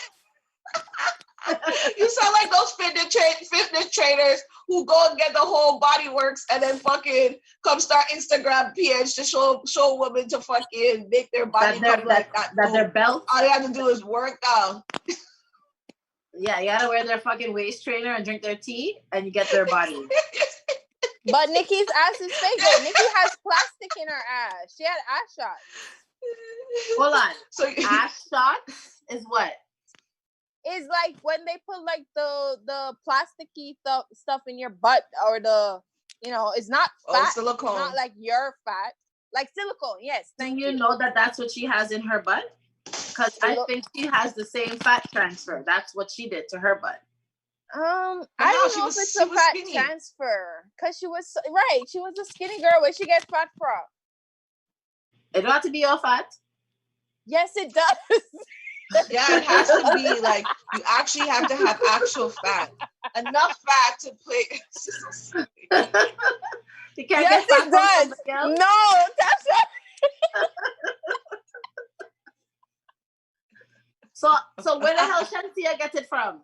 You sound like those fitness trainers who go and get the whole body works and then fucking come start Instagram PH to show women to fucking make their body look like that. That their belt. All they have to do is work out. Yeah, you gotta wear their fucking waist trainer and drink their tea, and you get their body. But Nikki's ass is fake. Though. Nikki has plastic in her ass. She had ass shots. Hold on. So ass shots is what? is like when they put like the plasticky stuff in your butt, or the, you know, it's not fat. Silicone. It's not like your fat. Like silicone, yes. Do you know that that's what she has in her butt? Because I think she has the same fat transfer. That's what she did to her butt. I don't know if it's a fat transfer. Because she was right. She was a skinny girl. Where she get fat from? It don't have to be all fat. Yes, it does. Yeah, it has to be like, you actually have to have actual fat. Enough fat to play. You can't get fat it does. No, that's So where the hell Shantia get it from?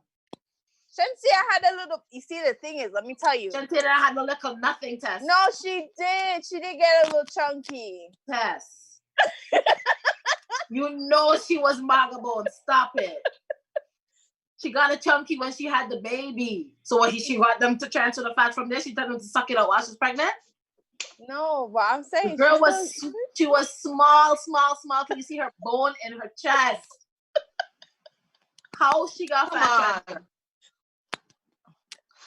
Shantia had a little. You see, the thing is, let me tell you. Shantia had a little nothing test. No, she did. She did get a little chunky. Tess. You know she was magabone. Stop it. She got a chunky when she had the baby. So what, she got them to transfer the fat from there? She told them to suck it out while she was pregnant? No, but I'm saying the girl she was small. Can you see her bone in her chest? How she got fat transfer?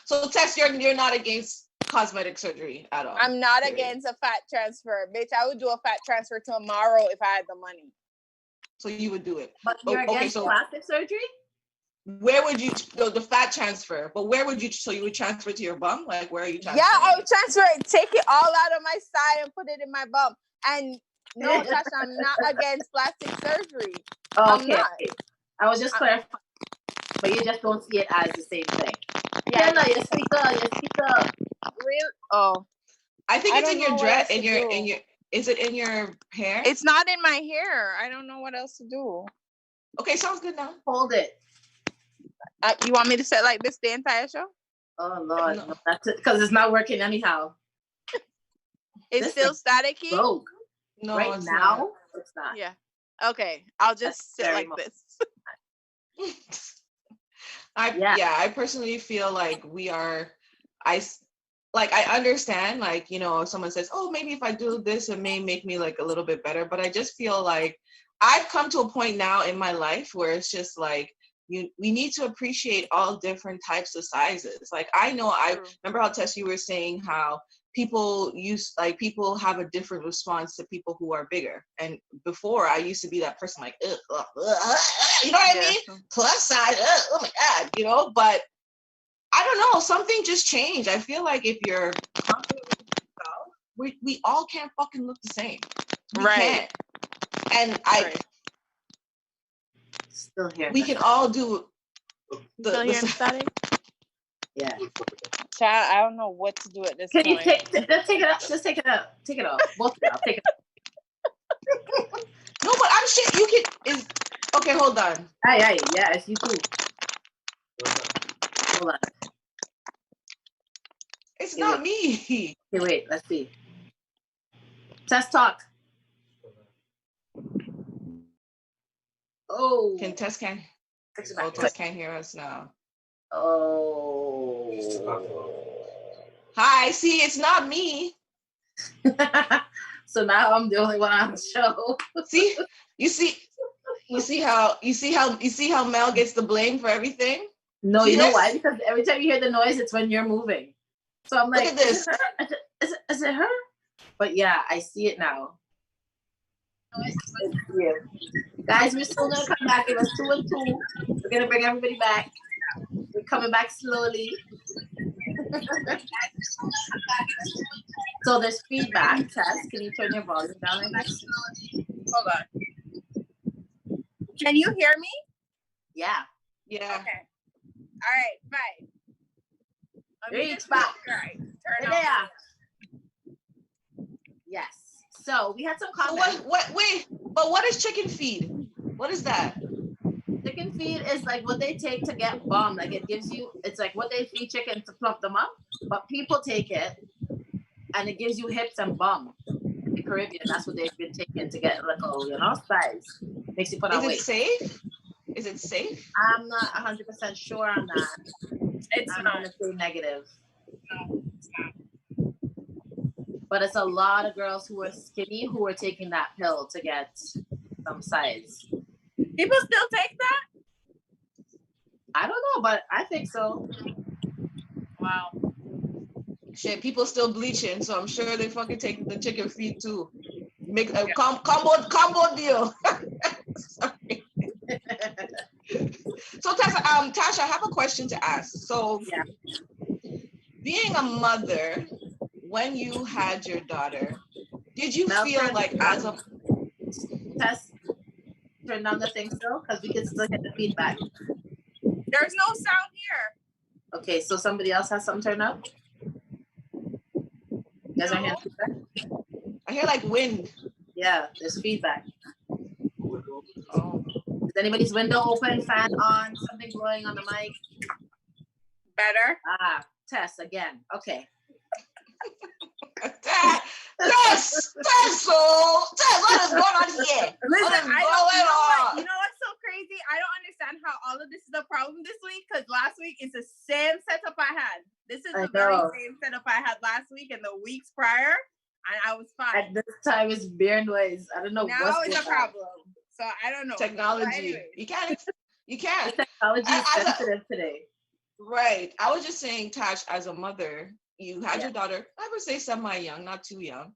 So Tess, you're not against cosmetic surgery at all? I'm not against a fat transfer. Bitch, I would do a fat transfer tomorrow if I had the money. So you would do it. But you're against plastic surgery? Where would you the fat transfer? But where would you? So you would transfer to your bum? Like, where are you transferring? Yeah, I would transfer it, take it all out of my side and put it in my bum. And no, Tasha, I'm not against plastic surgery. Okay. I was just clarifying, but you just don't see it as the same thing. Yeah, no, you speak up. Real? Oh, I think it's in your dress. In your. Is it in your hair? It's not in my hair. I don't know what else to do. Okay, sounds good now. Hold it. You want me to sit like this the entire show? Oh Lord, no, that's it. Because it's not working anyhow. It's still staticky. Broke. No, right it's now not. it's not. Yeah. Okay, I'll just sit like this. I personally feel like I understand, like, you know, if someone says, oh, maybe if I do this, it may make me like a little bit better. But I just feel like I've come to a point now in my life where it's just like, we need to appreciate all different types of sizes. Like, I know, I remember how Tess, you were saying how people have a different response to people who are bigger. And before, I used to be that person like, you know what I mean? Plus size, oh my God, you know, but I don't know, something just changed. I feel like if you're confident with yourself, we all can't fucking look the same. We can't. And still here. We can all do still hearing static? Yeah. Child, I don't know what to do at this point. Can you take it up? Just take it up. Take it off. Both of y'all. Take it up. No, but I'm shit. You can okay, hold on. Aye, yes, you too. Hold on. It's not me. Okay, wait, let's see. Tess, talk. Oh. Tess can't hear us now. Oh. Hi, see, it's not me. So now I'm the only one on the show. See? You see how Mel gets the blame for everything? No, you know why? Because every time you hear the noise, it's when you're moving. So I'm like, look at this. Is it her? But yeah, I see it now. Guys, we're still gonna come back. It was 2 and 2. We're gonna bring everybody back. We're coming back slowly. So there's feedback. Tess, can you turn your volume down? Hold on. Can you hear me? Yeah. Yeah. Okay. All right, fine. Reach back. Right. Turn on. Yes. So we had some comments. So what is chicken feed? What is that? Chicken feed is like what they take to get bum. Like it's like what they feed chicken to plump them up. But people take it and it gives you hips and bum. In the Caribbean, that's what they've been taking to get little, size. Makes you put on weight. Is it safe? Is it safe? I'm not 100% sure on that. I'm not gonna say negative. No, it's not. But it's a lot of girls who are skinny who are taking that pill to get some size. People still take that? I don't know, but I think so. Wow. Shit, people still bleaching, so I'm sure they fucking take the chicken feet too. Make a combo deal. Sorry. So Tasha, I have a question to ask. So Yeah. being a mother, when you had your daughter, did you Now feel like as a test turn down the thing still? Because we can still get the feedback. There's no sound here. Okay, so somebody else has something turned up? You guys are hearing feedback? I hear like wind. Yeah, there's feedback. Oh. Is anybody's window open, fan on, something blowing on the mic? Better? Test again. Okay. Tess, what is going on here? Listen, You know what's so crazy? I don't understand how all of this is a problem this week, because last week is the same setup I had. This is the very same setup I had last week and the weeks prior, and I was fine. At this time, it's bare noise. I don't know now it's a problem. So I don't know. Technology. You can't. The technology is sensitive today. Right. I was just saying, Tash, as a mother, you had your daughter, I would say semi-young, not too young.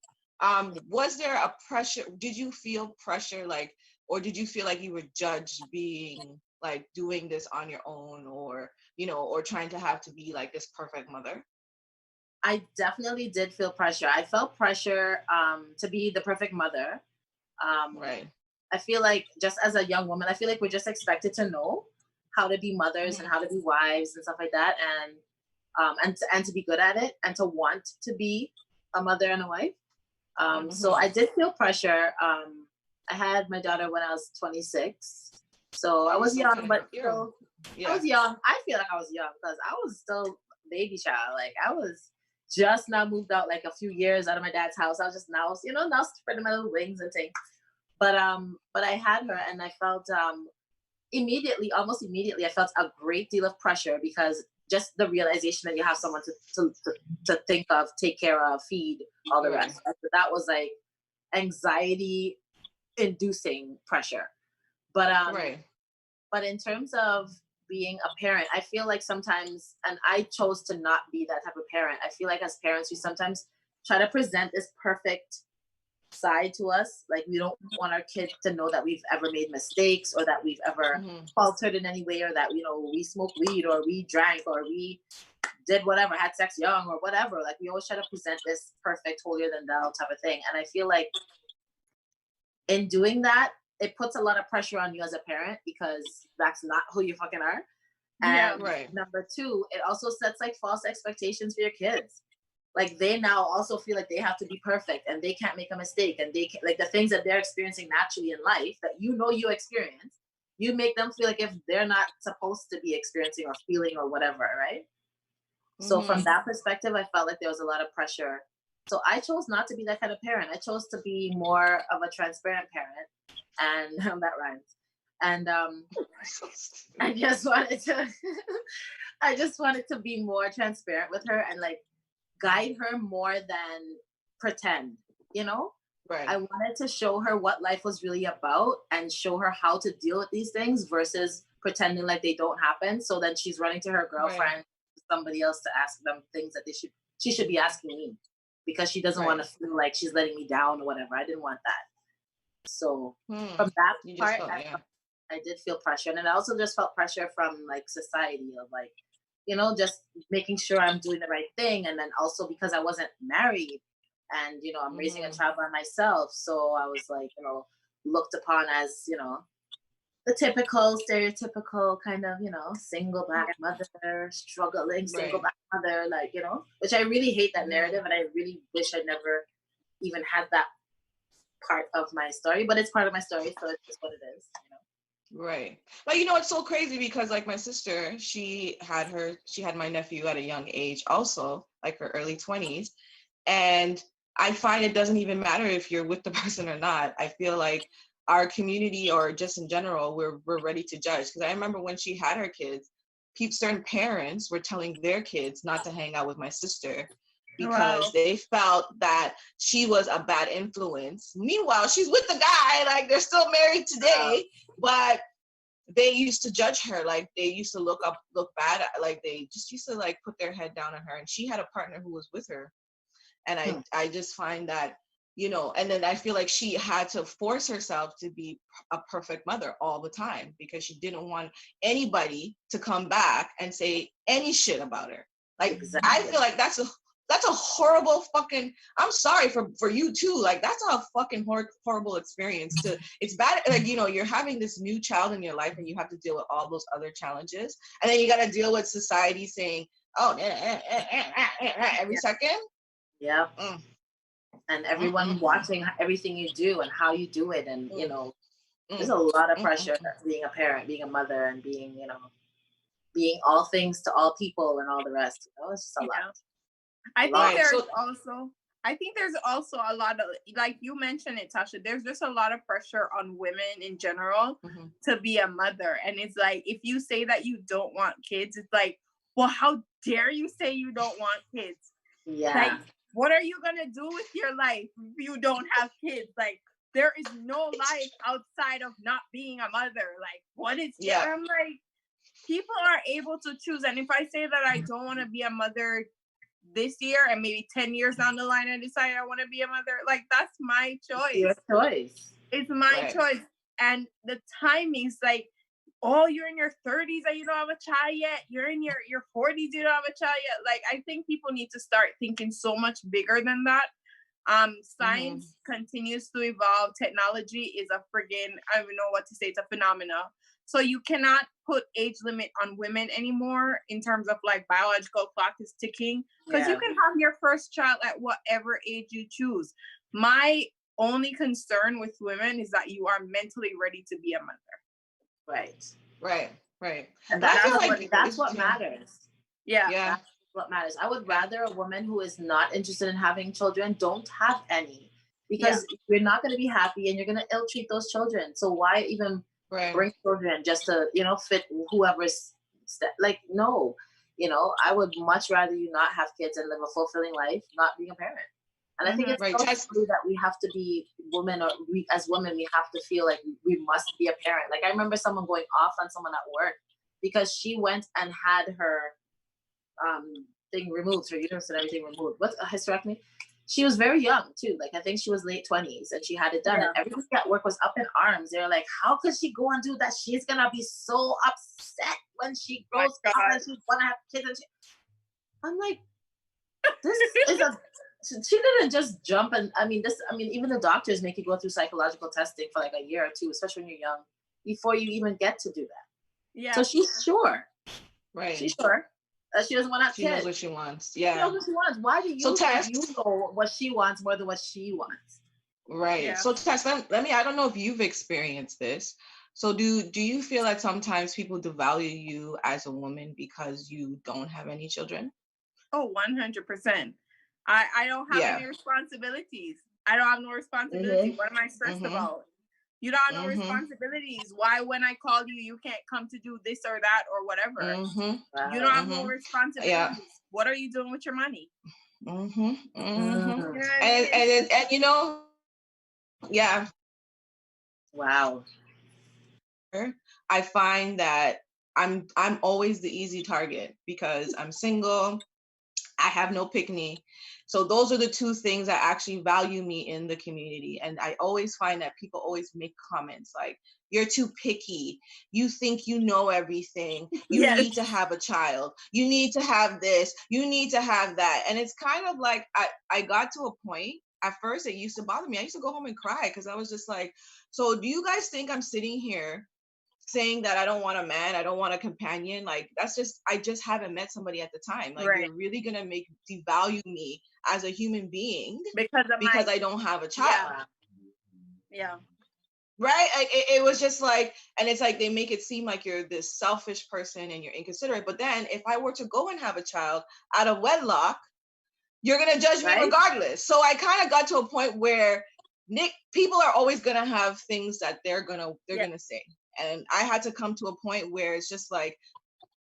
Was there a pressure? Did you feel pressure, like, or did you feel like you were judged being like doing this on your own, or, you know, or trying to have to be like this perfect mother? I definitely did feel pressure. I felt pressure to be the perfect mother. Right. I feel like just as a young woman, I feel like we're just expected to know how to be mothers and how to be wives and stuff like that, and to be good at it and to want to be a mother and a wife. So I did feel pressure. I had my daughter when I was 26, so I was young, but still, I was young. I feel like I was young because I was still baby child. Like I was just now moved out, like a few years out of my dad's house. I was just now, now spreading my little wings and things. But I had her, and I felt almost immediately, I felt a great deal of pressure because just the realization that you have someone to think of, take care of, feed, all the rest. That was like anxiety inducing pressure. But but in terms of being a parent, I feel like sometimes, and I chose to not be that type of parent. I feel like as parents, we sometimes try to present this perfect side to us. Like we don't want our kids to know that we've ever made mistakes or that we've ever faltered in any way, or that, we smoked weed or we drank or we did whatever, had sex young or whatever. Like we always try to present this perfect, holier than thou type of thing. And I feel like in doing that, it puts a lot of pressure on you as a parent because that's not who you fucking are. And number two, it also sets like false expectations for your kids. Like they now also feel like they have to be perfect and they can't make a mistake, and they like the things that they're experiencing naturally in life that you experience, you make them feel like if they're not supposed to be experiencing or feeling or whatever, right? So from that perspective, I felt like there was a lot of pressure. So I chose not to be that kind of parent. I chose to be more of a transparent parent, and that rhymes. And I just wanted to be more transparent with her and like guide her more than pretend, Right. I wanted to show her what life was really about and show her how to deal with these things versus pretending like they don't happen. So then she's running to her girlfriend, somebody else, to ask them things that she should be asking me because she doesn't want to feel like she's letting me down or whatever. I didn't want that. So from that part, I did feel pressure. And I also just felt pressure from like society of like, just making sure I'm doing the right thing. And then also because I wasn't married and, I'm raising a child by myself. So I was like, looked upon as, the typical, stereotypical kind of, single Black mother, struggling single Black mother, like, which I really hate that narrative. And I really wish I never even had that part of my story, but it's part of my story. So it's just what it is, Right. But it's so crazy because like my sister, she had my nephew at a young age also, like her early 20s. And I find it doesn't even matter if you're with the person or not. I feel like our community or just in general, we're ready to judge. Because I remember when she had her kids, certain parents were telling their kids not to hang out with my sister because they felt that she was a bad influence. Meanwhile, she's with the guy, like they're still married today, but they used to judge her, like they used to look bad, like they just used to like put their head down on her. And she had a partner who was with her, and I just find that, you know, and then I feel like she had to force herself to be a perfect mother all the time because she didn't want anybody to come back and say any shit about her. Like, Exactly. I feel like that's a horrible fucking, I'm sorry for you too. Like, that's a fucking horrible experience to, it's bad. Like, you know, you're having this new child in your life and you have to deal with all those other challenges. And then you got to deal with society saying, oh, every second. Yeah. And everyone watching everything you do and how you do it. And, you know, there's a lot of pressure being a parent, being a mother, and being, you know, being all things to all people and all the rest. You know, it's just a lot. I think there's also a lot of, like you mentioned it, Tasha, there's just a lot of pressure on women in general to be a mother. And it's like, if you say that you don't want kids, it's like, well, how dare you say you don't want kids? Yeah. Like, what are you going to do with your life if you don't have kids? Like, there is no life outside of not being a mother. Like, what is it? I'm like, people are able to choose. And if I say that I don't want to be a mother this year and maybe 10 years down the line I decide I want to be a mother, like, that's my choice. Your choice. It's my choice. And the timing's like, oh, you're in your 30s and you don't have a child yet. You're in your 40s, you don't have a child yet. Like, I think people need to start thinking so much bigger than that. Science continues to evolve. Technology is a friggin', I don't even know what to say, it's a phenomena. So you cannot put age limit on women anymore in terms of like biological clock is ticking, because you can have your first child at whatever age you choose. My only concern with women is that you are mentally ready to be a mother. Right. And that's what matters. Yeah. That's what matters. I would rather a woman who is not interested in having children don't have any, because you're not going to be happy and you're going to ill treat those children. So why even bring children just to, you know, fit whoever's like, no, you know, I would much rather you not have kids and live a fulfilling life, not being a parent. And I think it's so that we have to be women, or we as women, we have to feel like we must be a parent. Like, I remember someone going off on someone at work because she went and had her thing removed, her uterus and everything removed. What's a hysterectomy? She was very young too. Like, I think she was late 20s and she had it done. And everybody at work was up in arms. They're like, how could she go and do that? She's gonna be so upset when she grows up and she's gonna have kids. And I'm like, this is a she didn't just jump. And even the doctors make you go through psychological testing for like a year or two, especially when you're young, before you even get to do that. So she's sure. She's sure that she doesn't want to have kids. She knows what she wants. She knows what she wants. Why do you think you know what she wants more than what she wants? So Tess, let me, I don't know if you've experienced this. So do you feel like sometimes people devalue you as a woman because you don't have any children? Oh, 100%. I don't have any responsibilities. I don't have no responsibility. What am I stressed about? You don't have no responsibilities. Why, when I call you, you can't come to do this or that or whatever? You don't have no responsibilities. What are you doing with your money? And you know, wow. I find that I'm always the easy target because I'm single. I have no pick-me. So those are the two things that actually value me in the community. And I always find that people always make comments like, you're too picky. You think you know everything. You need to have a child. You need to have this. You need to have that. And it's kind of like, I got to a point, at first it used to bother me. I used to go home and cry because I was just like, so do you guys think I'm sitting here saying that I don't want a man, I don't want a companion? Like, I just haven't met somebody at the time. Like, you're really gonna devalue me as a human being because I don't have a child. Right? Like, it was just like, and it's like they make it seem like you're this selfish person and you're inconsiderate. But then if I were to go and have a child out of wedlock, you're gonna judge me regardless. So I kind of got to a point where people are always gonna have things that they're gonna say. And I had to come to a point where it's just like,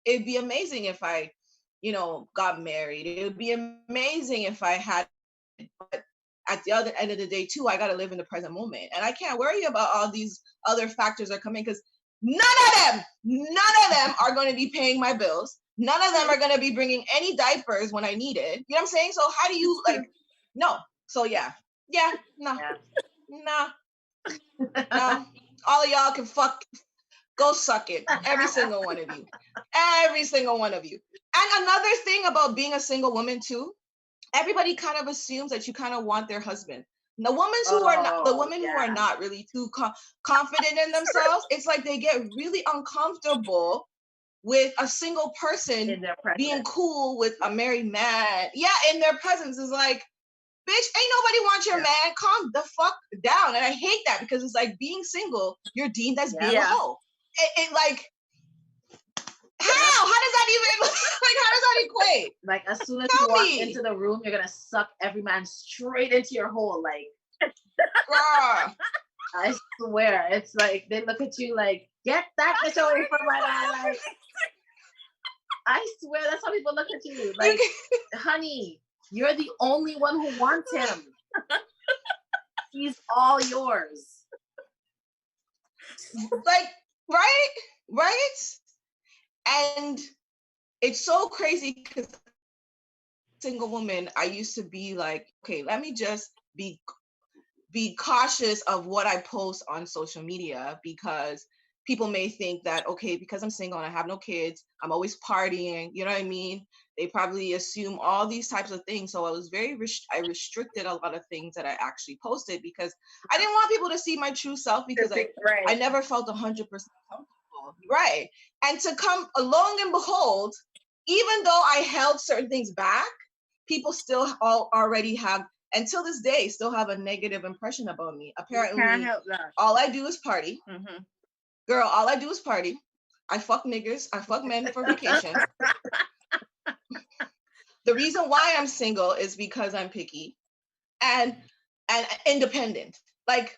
it'd be amazing if I, you know, got married. It would be amazing if I had, but at the other end of the day too, I got to live in the present moment. And I can't worry about all these other factors that come in, because None of them are going to be paying my bills. None of them are going to be bringing any diapers when I need it. You know what I'm saying? So how do you like, no. So yeah, no. All of y'all can go suck it. Every single one of you. Every single one of you. And another thing about being a single woman too, everybody kind of assumes that you kind of want their husband. The women who are not really too confident in themselves, it's like they get really uncomfortable with a single person being cool with a married man. Yeah, in their presence is like, bitch, ain't nobody want your man. Calm the fuck down. And I hate that because it's like being single, you're deemed as being a hoe. It like, how does that even like? How does that equate? Like as soon as you walk into the room, you're gonna suck every man straight into your hole. Like, I swear, it's like they look at you like, get that bitch away from my man. Like, I swear, that's how people look at you. Like, honey, you're the only one who wants him. He's all yours. Like, right? And it's so crazy because single woman, I used to be like, okay, let me just be cautious of what I post on social media because people may think that, okay, because I'm single and I have no kids, I'm always partying, you know what I mean? They probably assume all these types of things. So I was I restricted a lot of things that I actually posted because I didn't want people to see my true self because I never felt 100% comfortable. Right. And to come along and behold, even though I held certain things back, people still already have, until this day, still have a negative impression about me. Apparently, can't help that. All I do is party. Mm-hmm. Girl, all I do is party. I fuck niggas. I fuck men for vacation. The reason why I'm single is because I'm picky and independent. Like,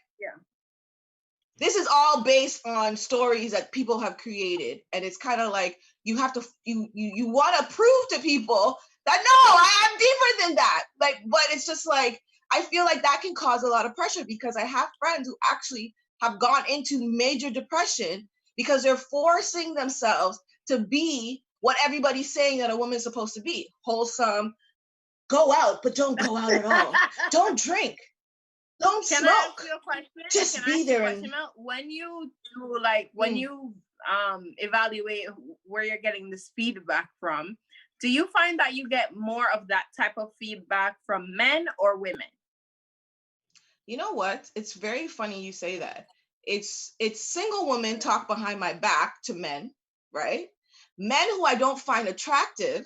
this is all based on stories that people have created, and it's kind of like you have to you want to prove to people that no, I am deeper than that. Like, but it's just like I feel like that can cause a lot of pressure because I have friends who actually have gone into major depression because they're forcing themselves to be what everybody's saying that a woman's supposed to be: wholesome, go out, but don't go out at all, don't drink. Don't Can smoke. I ask you a question? Just be there. When you do, like, when you evaluate where you're getting this feedback from, do you find that you get more of that type of feedback from men or women? You know what? It's very funny you say that. It's single women talk behind my back to men, right? Men who I don't find attractive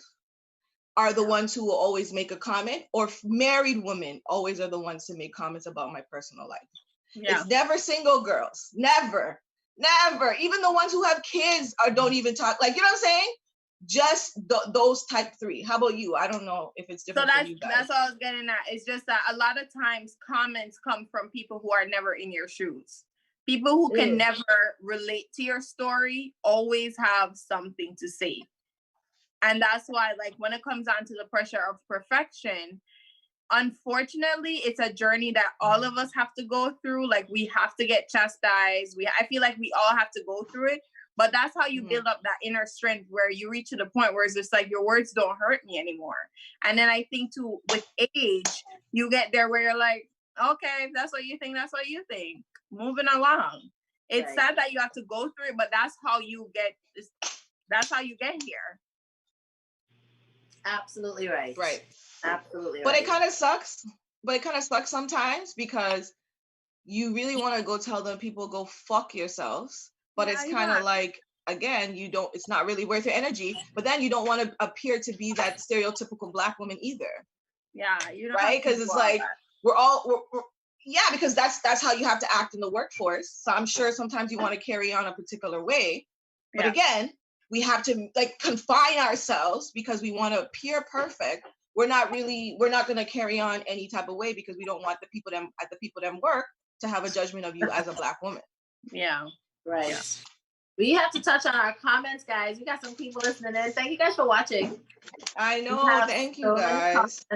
are the ones who will always make a comment, or married women always are the ones to make comments about my personal life. Yeah. It's never single girls. Never. Even the ones who have kids don't even talk. Like, you know what I'm saying? Just those type three. How about you? I don't know if it's different for you guys. That's what I was getting at. It's just that a lot of times comments come from people who are never in your shoes. People who can never relate to your story always have something to say. And that's why, like, when it comes down to the pressure of perfection, unfortunately, it's a journey that all of us have to go through. Like, we have to get chastised. I feel like we all have to go through it. But that's how you build up that inner strength where you reach to the point where it's just like, your words don't hurt me anymore. And then I think too, with age, you get there where you're like, okay, if that's what you think, that's what you think. Moving along. It's sad that you have to go through it, but that's how you get here. Absolutely right. Right. Absolutely but right. It kind of sucks. But it kind of sucks sometimes because you really want to go tell them people go fuck yourselves. But it's kind of like, again, it's not really worth your energy. But then you don't want to appear to be that stereotypical Black woman either. Yeah, you know, right? Because it's like we're because that's how you have to act in the workforce. So I'm sure sometimes you want to carry on a particular way, but again, we have to like confine ourselves because we want to appear perfect. We're not going to carry on any type of way because we don't want the people that work to have a judgment of you as a Black woman. Yeah. Right. Yeah. We have to touch on our comments, guys. We got some people listening in. Thank you guys for watching. I know. Thank you, guys.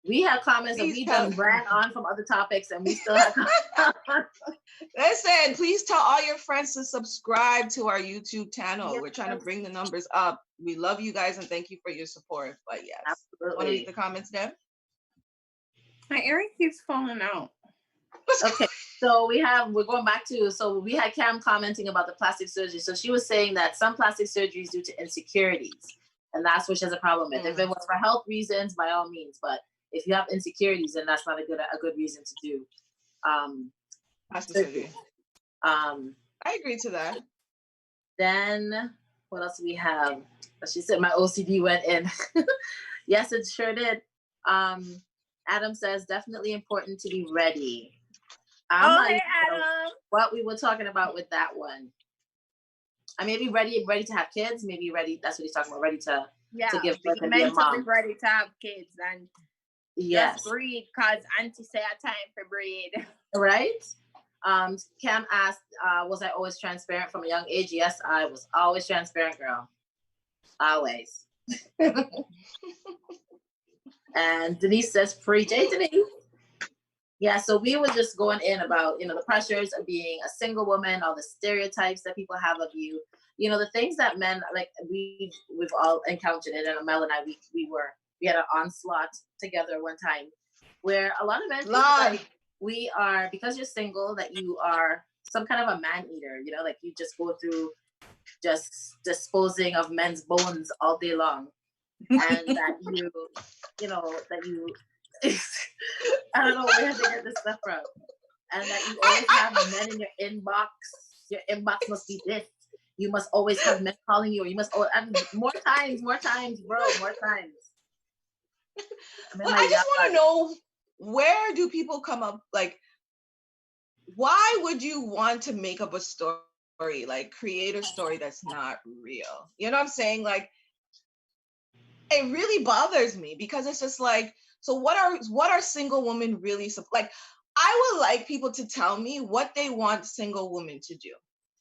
We have comments and Please we tell- done ran on from other topics and we still have comments. Listen, please tell all your friends to subscribe to our YouTube channel. Yes. We're trying to bring the numbers up. We love you guys and thank you for your support. But yes, want to Absolutely. read the comments, Deb? My earring keeps falling out. Okay, so we're going back to, so we had Cam commenting about the plastic surgery. So she was saying that some plastic surgery is due to insecurities, and that's what she has a problem with. If it was for health reasons, by all means, but if you have insecurities, then that's not a good reason to do Plastic surgery. I agree to that. Then what else do we have? She said my OCD went in. Yes, it sure did. Adam says definitely important to be ready. I'm not Hey, even sure Adam. what we were talking about with that one. I may be ready to have kids. Maybe ready. That's what he's talking about. Ready to give birth and be a mentally mom. ready to have kids and Yes. just breed, cause auntie say a time for breed. Right. Cam asked, was I always transparent from a young age? Yes, I was always transparent, girl. Always. And Denise says, preach. Hey, Denise. Yeah, so we were just going in about, the pressures of being a single woman, all the stereotypes that people have of you, the things that men, like we've all encountered it. And Mel and I, we had an onslaught together one time where a lot of men feel like we are, because you're single, that you are some kind of a man eater, like you just go through just disposing of men's bones all day long. And that I don't know where to get this stuff from. And that you always have men in your inbox. Your inbox must be this. You must always have men calling you, or you must more times, bro, more times. Well, I just want to know, where do people come up, like, why would you want to make up a story, like create a story that's not real? You know what I'm saying? Like, it really bothers me because it's just like, so what are single women really like? I would like people to tell me what they want single women to do.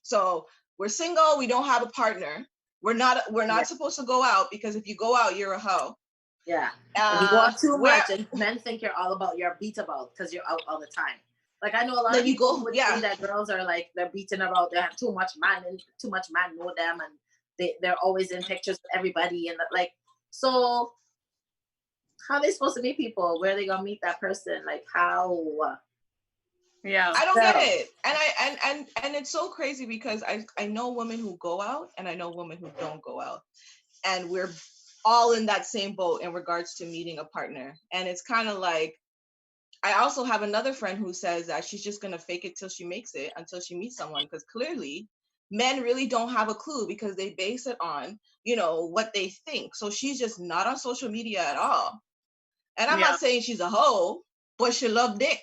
So we're single, we don't have a partner. We're not supposed to go out, because if you go out, you're a hoe. Yeah. You go out too much and men think you're beat about because you're out all the time. Like, I know a lot of people would say that girls are like, they're beaten about, they have too much man know them, and they're always in pictures with everybody, and like, so how are they supposed to meet people? Where are they gonna meet that person? Like, how? Yeah, I don't get it. And it's so crazy because I know women who go out and I know women who don't go out, and we're all in that same boat in regards to meeting a partner. And it's kind of like, I also have another friend who says that she's just gonna fake it till she makes it, until she meets someone, because clearly men really don't have a clue, because they base it on what they think. So she's just not on social media at all. And I'm not saying she's a hoe, but she love dick.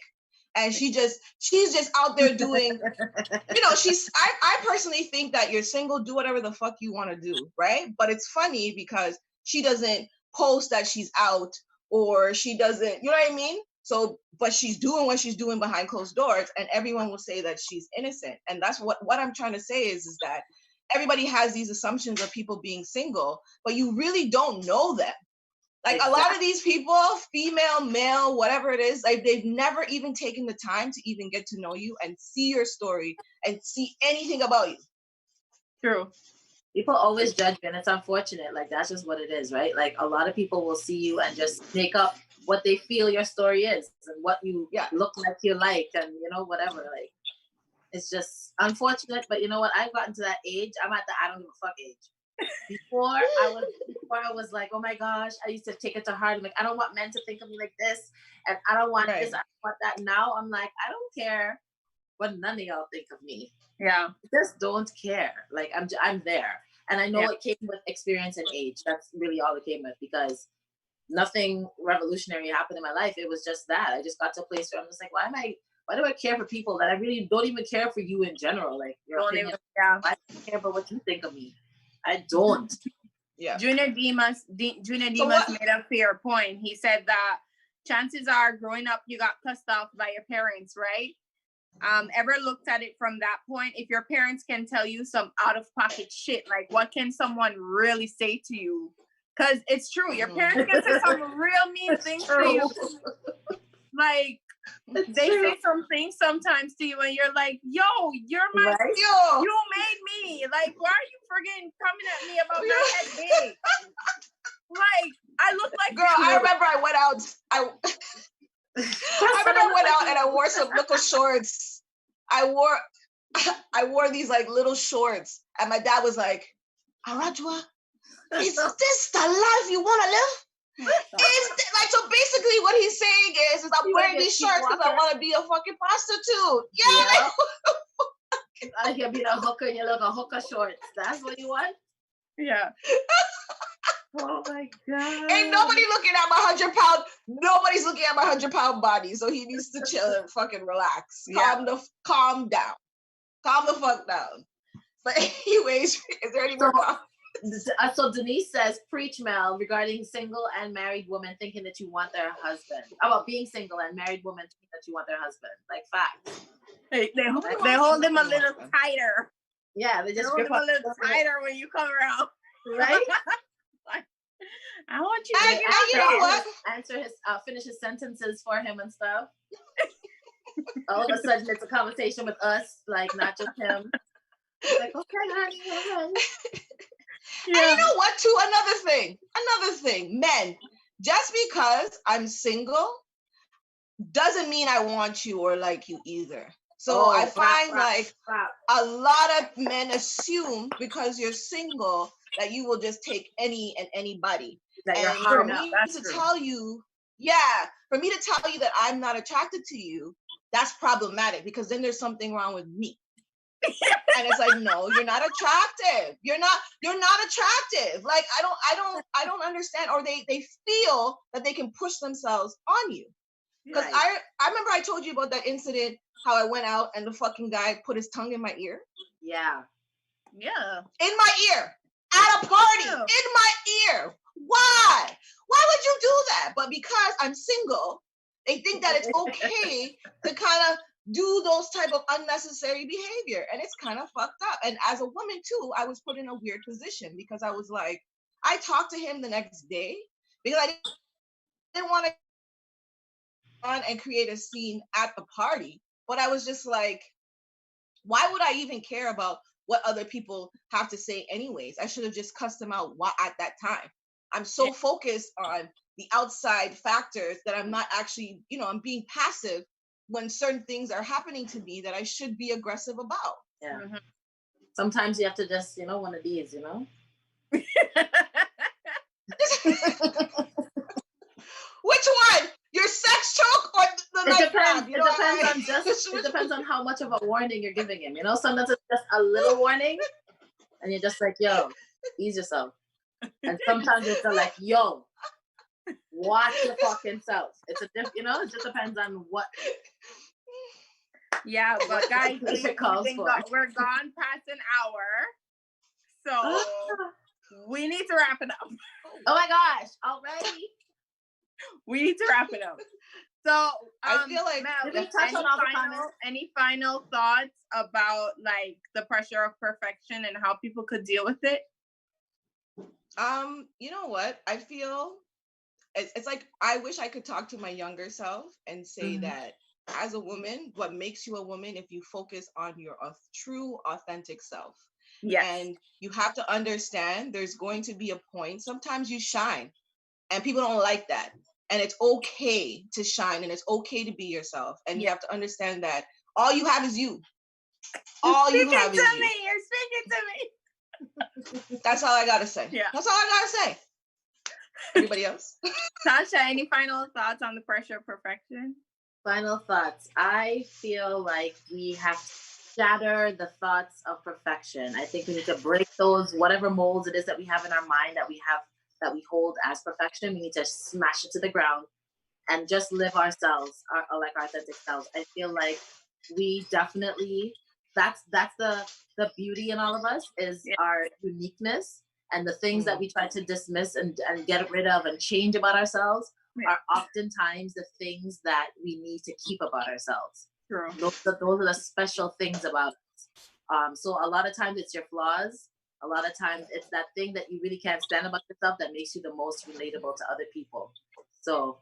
And she's just out there doing, I personally think that you're single, do whatever the fuck you want to do, right? But it's funny because she doesn't post that she's out, or she doesn't, you know what I mean? So, but she's doing what she's doing behind closed doors, and everyone will say that she's innocent. And that's what I'm trying to say is that everybody has these assumptions of people being single, but you really don't know them. Like, exactly. A lot of these people, female, male, whatever it is, like, they've never even taken the time to even get to know you and see your story and see anything about you. True. People always judge you, and it's unfortunate. Like, that's just what it is, right? Like, a lot of people will see you and just make up what they feel your story is and what you look like you like, and whatever. Like, it's just unfortunate. But you know what? I've gotten to that age. I'm at the I don't give a fuck age. Before I was like, oh my gosh, I used to take it to heart. I'm like, I don't want men to think of me like this, and I don't want this, I don't want that. Now I'm like, I don't care what none of y'all think of me. Yeah, just don't care. Like, I'm there, and I know it came with experience and age. That's really all it came with, because nothing revolutionary happened in my life. It was just that I just got to a place where I'm just like, why do I care for people that I really don't even care for you in general? Like, your opinion, why do I care about what you think of me? I don't. Yeah. Junior Demas made a fair point. He said that chances are, growing up, you got cussed off by your parents, right? Ever looked at it from that point? If your parents can tell you some out of pocket shit, like, what can someone really say to you Because it's true. Your parents can say some real mean things to you. Like, they say some things sometimes to you, and you're like, yo, you're my, Yo. you made me. Like, why are you forgetting coming at me about my head big? Like, I look like Girl, I remember I went out. I remember I went out and I wore some little shorts. I wore these like little shorts, and my dad was like, Arajua, is this the life you want to live? Like, so basically what he's saying is I'm wearing these shorts because I want to be a fucking prostitute. Yeah. Like you'll be a hooker and you look a hooker shorts. That's what you want? Yeah. Oh my God. Ain't nobody looking at my 100-pound. Nobody's looking at my 100-pound body. So he needs to chill and fucking relax. Calm down. Calm the fuck down. But anyways, is there any more comments? So Denise says, preach, Mel, regarding single and married women thinking that you want their husband. About being single and married women thinking that you want their husband. Like, facts. They hold him a little tighter. Yeah, they just hold him a little tighter when you come around. Right? Like, I want you to you know what? Answer his, finish his sentences for him and stuff. All of a sudden, it's a conversation with us, like, not just him. Like, okay, honey, all right. Yeah. And you know what, too? Another thing, men, just because I'm single doesn't mean I want you or like you either. So I find a lot of men assume because you're single that you will just take any and anybody. That and for me to tell you that I'm not attracted to you, that's problematic because then there's something wrong with me. And it's like, no, you're not attractive. You're not attractive. Like, I don't understand. Or they feel that they can push themselves on you. Because I remember I told you about that incident, how I went out and the fucking guy put his tongue in my ear. Yeah. Yeah. In my ear. At a party. In my ear. Why? Why would you do that? But because I'm single, they think that it's okay to kind of do those type of unnecessary behavior. And it's kind of fucked up. And as a woman too, I was put in a weird position because I was like, I talked to him the next day because I didn't want to on and create a scene at the party. But I was just like, why would I even care about what other people have to say anyways? I should have just cussed them out at that time. I'm so focused on the outside factors that I'm not actually, I'm being passive when certain things are happening to me that I should be aggressive about. Yeah. Mm-hmm. Sometimes you have to just, one of these, Which one? Your sex choke or the it depends, it depends on how much of a warning you're giving him. Sometimes it's just a little warning and you're just like, yo, ease yourself. And sometimes it's like, yo, watch your fucking self. It's a it just depends on what. Yeah, but guys, we're gone past an hour, so we need to wrap it up. Oh my gosh, already? We need to wrap it up. So I feel like Mel, any final thoughts about like the pressure of perfection and how people could deal with it? You know what? I feel it's like I wish I could talk to my younger self and say that as a woman, what makes you a woman if you focus on your true, authentic self. Yes. And you have to understand there's going to be a point. Sometimes you shine and people don't like that. And it's okay to shine and it's okay to be yourself. And you have to understand that all you have is you. All you have is you. You're speaking to me. That's all I gotta say. Yeah. That's all I gotta say. Anybody else? Tasha, any final thoughts on the pressure of perfection? Final thoughts. I feel like we have to shatter the thoughts of perfection. I think we need to break those, whatever molds it is that we have in our mind that we hold as perfection. We need to smash it to the ground and just live ourselves, our authentic selves. I feel like we definitely, that's the beauty in all of us is our uniqueness, and the things that we try to dismiss and get rid of and change about ourselves are oftentimes the things that we need to keep about ourselves. True. Those are the special things about us. So a lot of times it's your flaws. a lot of times it's that thing that you really can't stand about yourself that makes you the most relatable to other people. So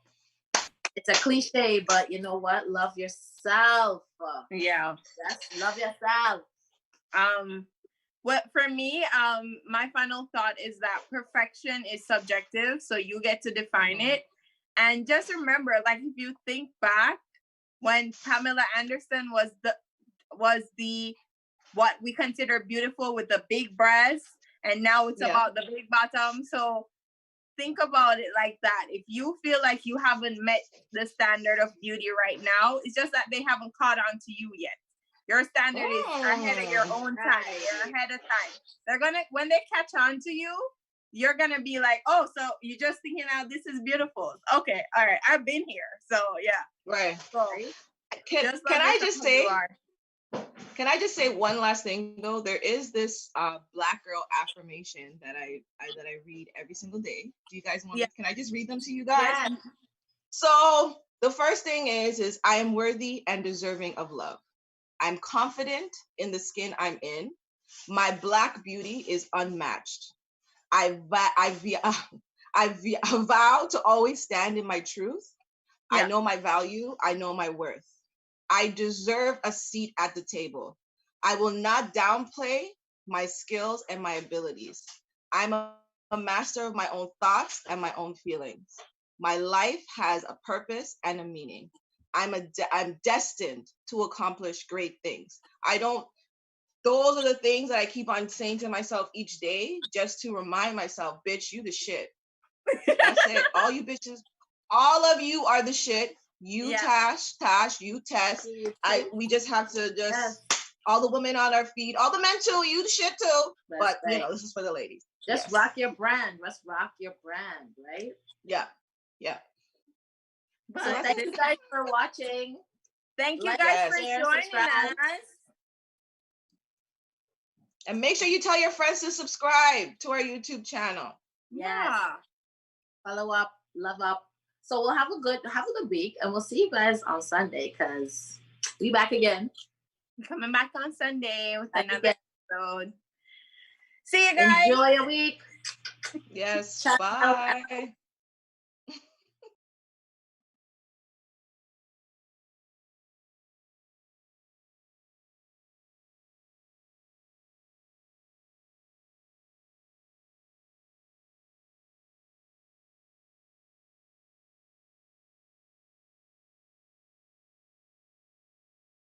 it's a cliche, but you know what? Love yourself. Yeah. Yes, love yourself. What for me, my final thought is that perfection is subjective, so you get to define it. And just remember, like if you think back when Pamela Anderson was the what we consider beautiful with the big breasts, and now it's about the big bottom. So think about it like that. If you feel like you haven't met the standard of beauty right now, it's just that they haven't caught on to you yet. Your standard is ahead of your own time. You're ahead of time. They're gonna, when they catch on to you, you're gonna be like, oh, so you're just thinking now this is beautiful. Okay, all right, I've been here. So yeah. Right. So Can I just say one last thing though? There is this Black girl affirmation that I read every single day. Do you guys want? Can I just read them to you guys? Yeah. So the first thing is I am worthy and deserving of love. I'm confident in the skin I'm in. My Black beauty is unmatched. I vow to always stand in my truth. I know my value. I know my worth. I deserve a seat at the table. I will not downplay my skills and my abilities. I'm a master of my own thoughts and my own feelings. My life has a purpose and a meaning. I'm destined to accomplish great things. Those are the things that I keep on saying to myself each day, just to remind myself, bitch, you the shit. That's it. All you bitches, all of you are the shit. You Tash, you Tess. We just have to all the women on our feet, all the men too, you the shit too. But you know, this is for the ladies. Just rock your brand. Let's rock your brand, right? Yeah. So thank you guys for watching. Thank you guys for joining us. And make sure you tell your friends to subscribe to our YouTube channel. Yeah. Follow up, love up. So we'll have a good week, and we'll see you guys on Sunday because we back again. Coming back on Sunday with another episode. See you guys. Enjoy your week. Yes. Ciao. Bye.